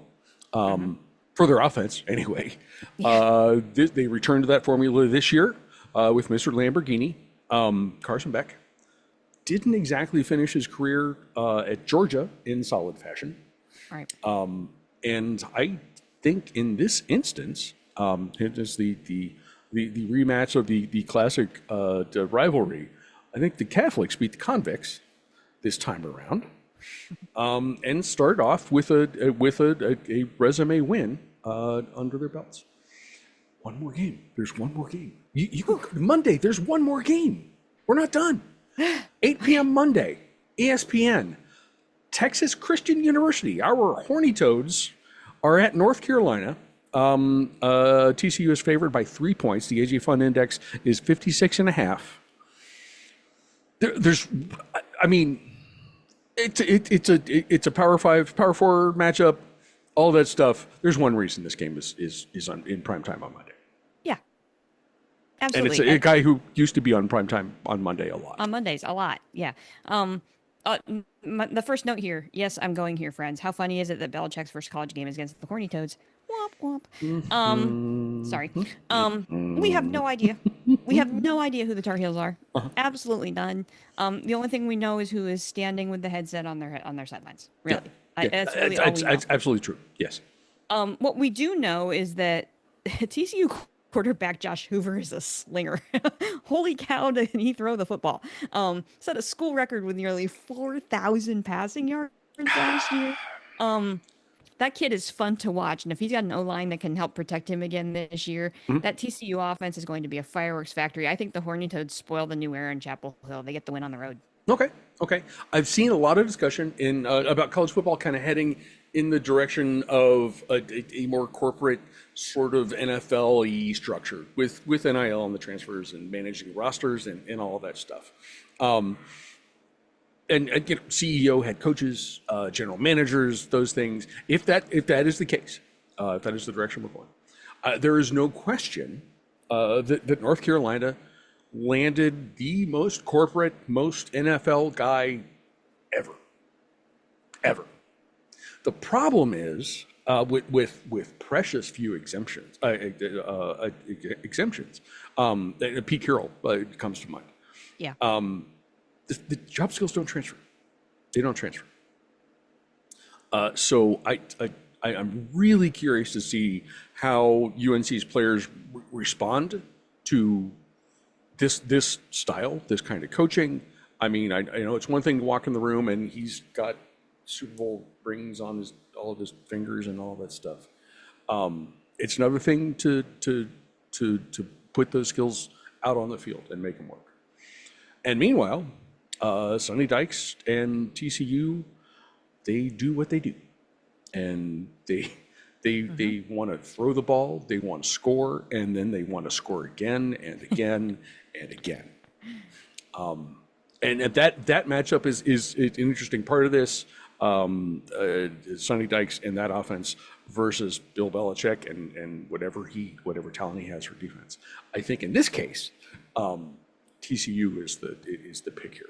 A: for their offense, anyway. They returned to that formula this year with Mr. Lamborghini. Carson Beck didn't exactly finish his career at Georgia in solid fashion.
B: Right.
A: And I think in this instance, it is the rematch of the classic rivalry. I think the Catholics beat the convicts this time around, and start off with a resume win under their belts. One more game. There's one more game. Monday. There's one more game. We're not done. 8 p.m. Monday, ESPN, Texas Christian University. Our Horny Toads are at North Carolina. TCU is favored by 3 points. The AJ Fun Index is 56.5. I mean, it's a Power 5, Power 4 matchup, all that stuff. There's one reason this game is in prime time on Monday.
B: Yeah, absolutely.
A: And it's a guy who used to be on prime time on Monday a lot.
B: On Mondays, a lot. Yeah. The first note here. Yes, I'm going here, friends. How funny is it that Belichick's first college game is against the Horny Toads? Womp womp. Sorry. We have no idea. We have no idea who the Tar Heels are. Absolutely none. The only thing we know is who is standing with the headset on their sidelines. Really. That's really all we know.
A: It's absolutely true. Yes.
B: What we do know is that TCU quarterback Josh Hoover is a slinger. Holy cow, did he throw the football. Set a school record with nearly 4,000 passing yards last year. That kid is fun to watch, and if he's got an O-line that can help protect him again this year, that TCU offense is going to be a fireworks factory. I think the Horny Toads spoil the new era in Chapel Hill. They get the win on the road.
A: Okay. Okay. I've seen a lot of discussion in about college football kind of heading in the direction of a more corporate sort of NFL-y structure with NIL and the transfers and managing rosters and all of that stuff. And you know, CEO, head coaches, general managers, those things. If that is the case, if that is the direction we're going, there is no question that North Carolina landed the most corporate, most NFL guy ever. The problem is with precious few exemptions. Pete Carroll comes to mind.
B: Yeah.
A: The job skills don't transfer. They don't transfer. So I'm really curious to see how UNC's players respond to this style, this kind of coaching. I mean, I know it's one thing to walk in the room and he's got Super Bowl rings on all of his fingers and all that stuff. It's another thing to put those skills out on the field and make them work. And meanwhile, Sonny Dykes and TCU, they do what they do, and they want to throw the ball, they want to score, and then they want to score again and again and again. And that matchup is an interesting part of this. Sonny Dykes and that offense versus Bill Belichick and whatever talent he has for defense. I think in this case, TCU is the pick here.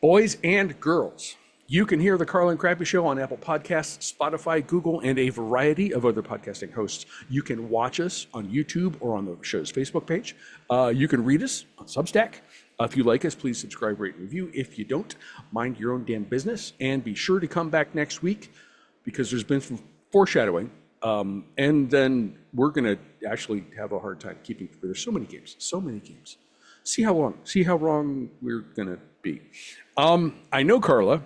A: Boys and girls, you can hear the Carla and Crappy Show on Apple Podcasts, Spotify, Google, and a variety of other podcasting hosts. You can watch us on YouTube or on the show's Facebook page. You can read us on Substack. If you like us, please subscribe, rate, and review. If you don't, mind your own damn business. And be sure to come back next week because there's been some foreshadowing. And then we're going to actually have a hard time keeping, there's so many games. See how wrong we're going to be. I know, Carla,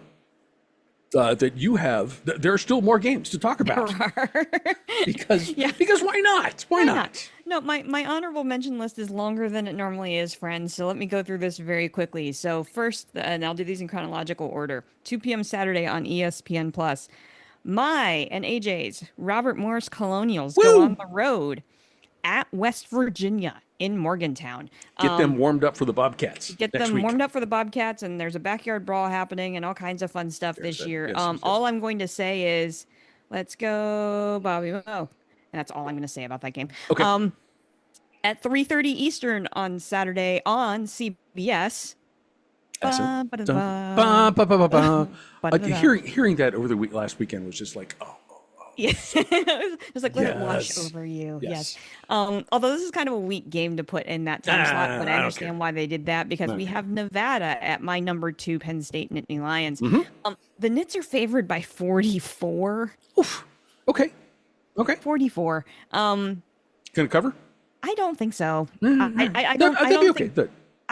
A: that you have, there are still more games to talk about. because why not? Why not?
B: No, my honorable mention list is longer than it normally is, friends. So let me go through this very quickly. So first, and I'll do these in chronological order. 2 p.m. Saturday on ESPN Plus. My and AJ's Robert Morris Colonials go on the road at West Virginia in Morgantown.
A: Get them warmed up for the Bobcats.
B: Warmed up for the Bobcats, and there's a backyard brawl happening and all kinds of fun stuff this year. Yes. All I'm going to say is, let's go, Bobby Mo. And that's all I'm going to say about that game.
A: Okay.
B: At 3:30 Eastern on Saturday on CBS.
A: Hearing that over the last weekend was just like, oh.
B: Yeah. It was like, let it wash over you. Yes. Although this is kind of a weak game to put in that time slot, but I understand why they did that because we have Nevada at my number 2 Penn State Nittany Lions. Mm-hmm. The Nits are favored by 44.
A: Oof. Okay.
B: 44.
A: Gonna cover?
B: I don't think so.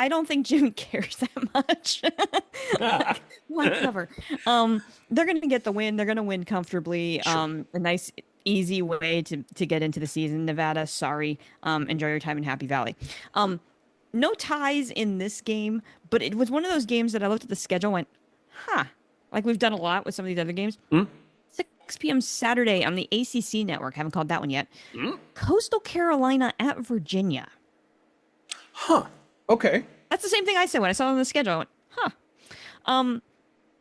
B: I don't think Jim cares that much. Why cover? They're going to get the win. They're going to win comfortably. Sure. A nice, easy way to get into the season. Nevada, sorry. Enjoy your time in Happy Valley. No ties in this game, but it was one of those games that I looked at the schedule and went, like we've done a lot with some of these other games. 6 p.m. Saturday on the ACC network. Haven't called that one yet. Coastal Carolina at Virginia.
A: Okay.
B: That's the same thing I said when I saw it on the schedule. I went,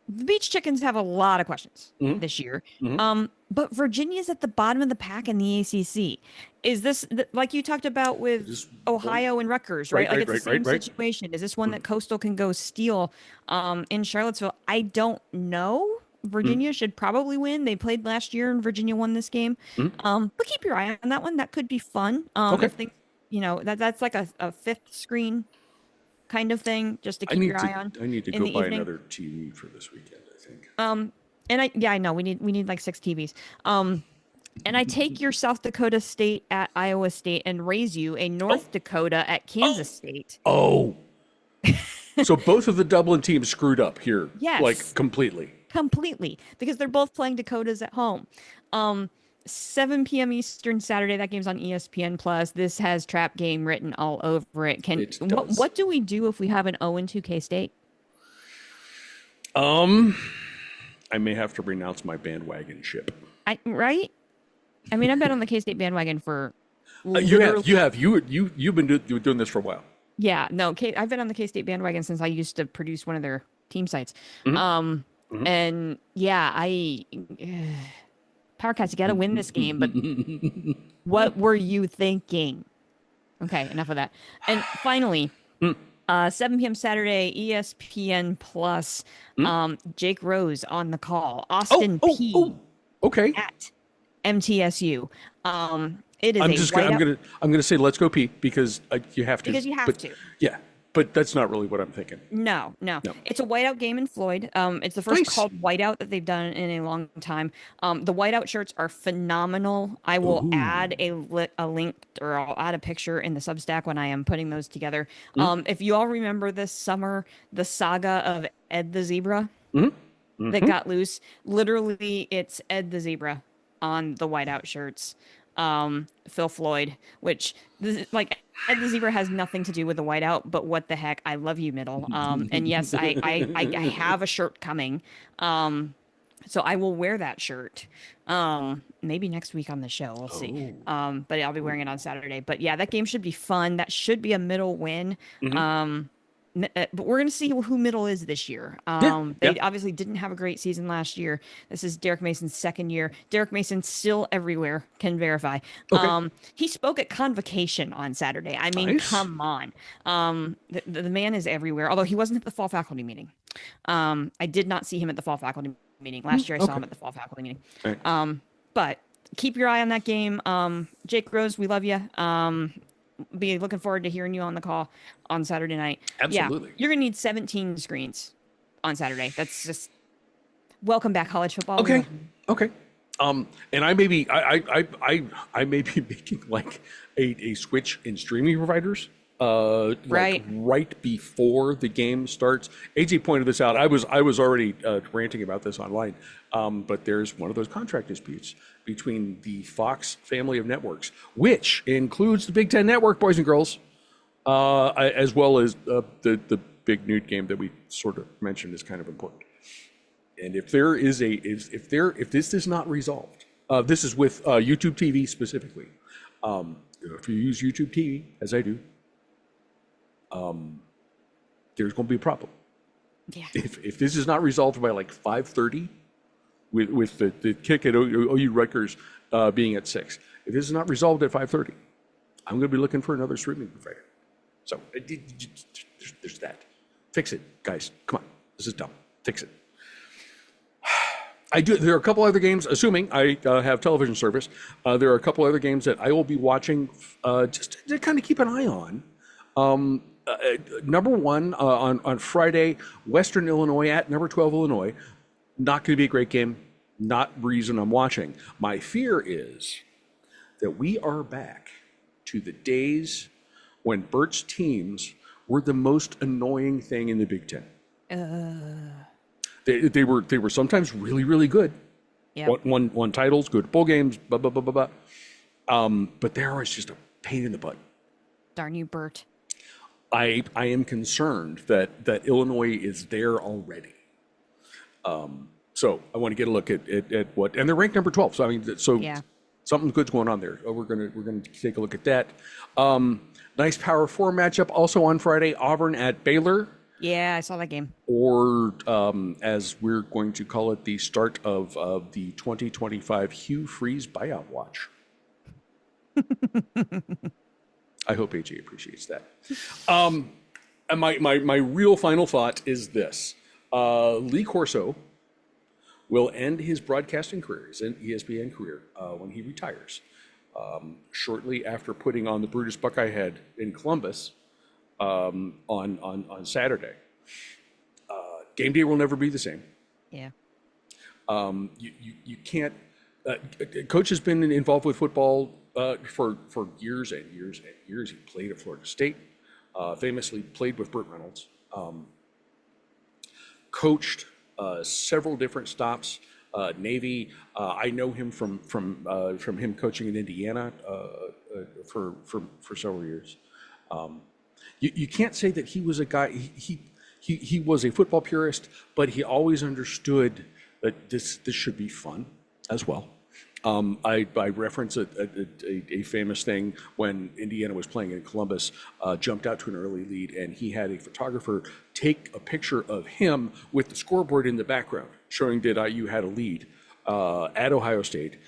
B: the Beach Chickens have a lot of questions this year. But Virginia's at the bottom of the pack in the ACC. Is this, like you talked about with Ohio and Rutgers, right? Like it's the same situation. Is this one that Coastal can go steal in Charlottesville? I don't know. Virginia should probably win. They played last year and Virginia won this game. But keep your eye on that one. That could be fun. If things, that's like a fifth screen kind of thing, just to keep your eye on.
A: I need to go buy another TV for this weekend, I think.
B: I know we need like 6 TVs. And I take your South Dakota State at Iowa State and raise you a North Dakota at Kansas State.
A: So both of the Dublin teams screwed up here.
B: Yes.
A: Like completely,
B: because they're both playing Dakotas at home. 7 p.m. Eastern Saturday. That game's on ESPN Plus. This has trap game written all over it. What do we do if we have an 0-2 K-State?
A: I may have to renounce my bandwagon ship.
B: Right? I mean, I've been on the K-State bandwagon for
A: You
B: literally.
A: have. You've been doing this for a while.
B: Yeah, no, I've been on the K-State bandwagon since I used to produce one of their team sites.
A: Mm-hmm.
B: And yeah, Powercats, you got to win this game, but what were you thinking? Okay, enough of that. And finally, 7 p.m. Saturday, ESPN Plus, Jake Rose on the call, Austin P
A: Okay.
B: at MTSU. It is
A: I'm gonna say let's go Pete because you have to.
B: Because you have to.
A: Yeah, but that's not really what I'm thinking.
B: No. It's a whiteout game in Floyd. It's the first called whiteout that they've done in a long time. The whiteout shirts are phenomenal. I will add a link, or I'll add a picture in the Substack when I am putting those together. If you all remember this summer, the saga of Ed the Zebra that got loose, literally it's Ed the Zebra on the whiteout shirts. Phil Floyd, which like Ed the Zebra has nothing to do with the whiteout, but what the heck, I love you, Middle. And yes, I have a shirt coming, so I will wear that shirt. Maybe next week on the show, we'll see. But I'll be wearing it on Saturday. But yeah, that game should be fun. That should be a Middle win. But we're going to see who Middle is this year. They obviously didn't have a great season last year. This is Derek Mason's second year. Derek Mason still everywhere, can verify.
A: Okay.
B: He spoke at Convocation on Saturday. I mean, come on. The man is everywhere, although he wasn't at the fall faculty meeting. I did not see him at the fall faculty meeting. Last year I saw him at the fall faculty meeting.
A: Right.
B: But keep your eye on that game. Jake Rose, we love you. Be looking forward to hearing you on the call on Saturday night.
A: Absolutely.
B: Yeah, you're gonna need 17 screens on Saturday. That's just welcome back, college football.
A: Okay. And I may be I may be making like a switch in streaming providers. Right before the game starts. AJ pointed this out. I was already ranting about this online, but there's one of those contract disputes between the Fox family of networks, which includes the Big Ten Network, boys and girls, as well as the big nude game that we sort of mentioned is kind of important. And if this is not resolved, this is with YouTube TV specifically. If you use YouTube TV, as I do, there's going to be a problem.
B: Yeah.
A: If this is not resolved by like 5:30, with the kick at OU Rutgers being at 6, if this is not resolved at 5:30, I'm going to be looking for another streaming provider. So there's that. Fix it, guys. Come on, this is dumb. Fix it. There are a couple other games, assuming I have television service. There are a couple other games that I will be watching just to kind of keep an eye on. Number one, on Friday, Western Illinois at number 12 Illinois. Not going to be a great game. Not reason I'm watching. My fear is that we are back to the days when Bert's teams were the most annoying thing in the Big Ten. They were sometimes really, really good.
B: Yeah.
A: Won titles, good bowl games, blah, blah, blah, blah, blah. But they're always just a pain in the butt.
B: Darn you, Bert.
A: I am concerned that Illinois is there already. So I want to get a look at what, and they're ranked number 12. So I mean, something good's going on there. We're gonna take a look at that. Nice Power 4 matchup also on Friday. Auburn at Baylor.
B: Yeah, I saw that game.
A: Or as we're going to call it, the start of the 2025 Hugh Freeze buyout watch. I hope AJ appreciates that. And my real final thought is this. Lee Corso will end his broadcasting career, his ESPN career, when he retires, shortly after putting on the Brutus Buckeye head in Columbus on Saturday. Game day will never be the same.
B: Yeah.
A: You can't. Coach has been involved with football for years and years and years. He played at Florida State, famously played with Burt Reynolds, coached several different stops, Navy. I know him from him coaching in Indiana for several years. You can't say that he was a guy. he was a football purist, but he always understood that this should be fun as well. I reference a famous thing when Indiana was playing in Columbus, jumped out to an early lead, and he had a photographer take a picture of him with the scoreboard in the background, showing that IU had a lead at Ohio State.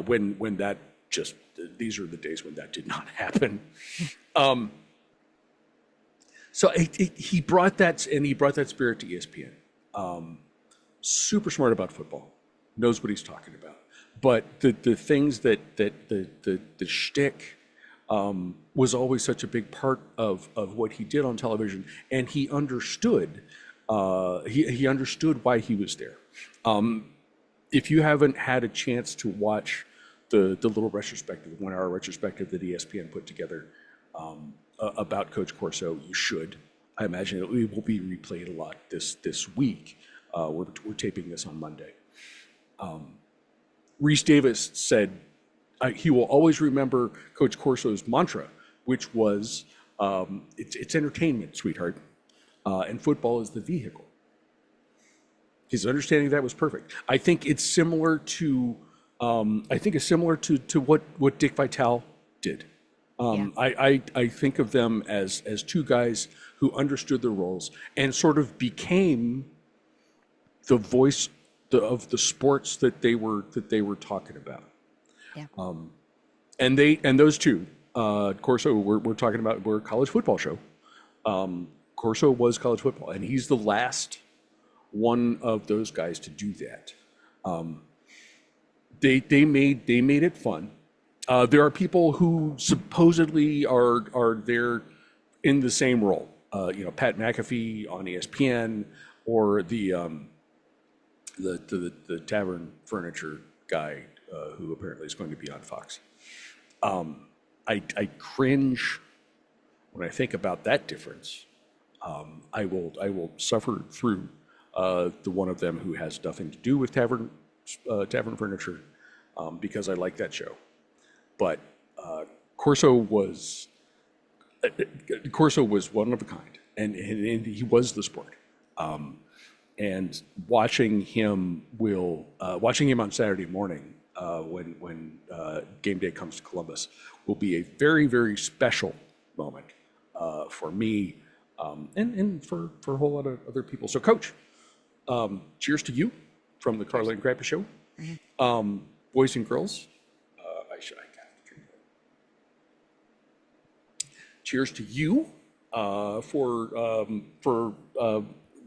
A: When that just, these are the days when that did not happen. So he brought that, and he brought that spirit to ESPN. Super smart about football, knows what he's talking about. But the things that the shtick was always such a big part of what he did on television, and he understood he understood why he was there. If you haven't had a chance to watch the little retrospective, 1 hour retrospective that ESPN put together about Coach Corso, you should. I imagine it will be replayed a lot this week. We're taping this on Monday. Reese Davis said he will always remember Coach Corso's mantra, which was, it's entertainment, sweetheart, and football is the vehicle. His understanding of that was perfect. I think it's similar to what Dick Vitale did. I think of them as two guys who understood their roles and sort of became the voice of the sports that they were talking about.
B: Yeah.
A: And those two, Corso, we're talking about, we're a college football show. Corso was college football, and he's the last one of those guys to do that. They made it fun. There are people who supposedly are there in the same role. Pat McAfee on ESPN, or the tavern furniture guy who apparently is going to be on Fox. I cringe when I think about that difference. I will suffer through the one of them who has nothing to do with tavern furniture, because I like that show. But Corso was one of a kind, and he was the sport. And watching him on Saturday morning when game day comes to Columbus will be a very, very special moment for me, and for a whole lot of other people. So, Coach, cheers to you from the Carla and Grandpa Show. Mm-hmm. Boys and girls, I have to drink that. Cheers to you for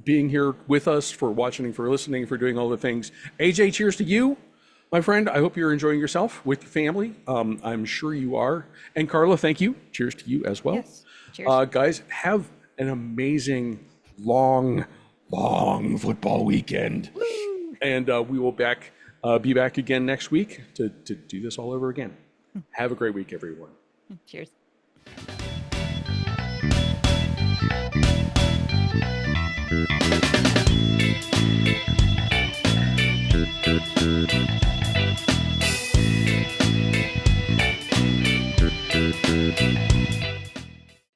A: being here with us, for watching, for listening, for doing all the things. AJ, cheers to you, my friend. I hope you're enjoying yourself with your family. I'm sure you are. And Carla, thank you. Cheers to you as well.
B: Yes. Cheers.
A: Guys, have an amazing, long football weekend. Woo! And we will be back again next week to do this all over again. Have a great week, everyone.
B: Cheers.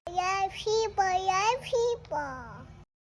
D: Yeah, people.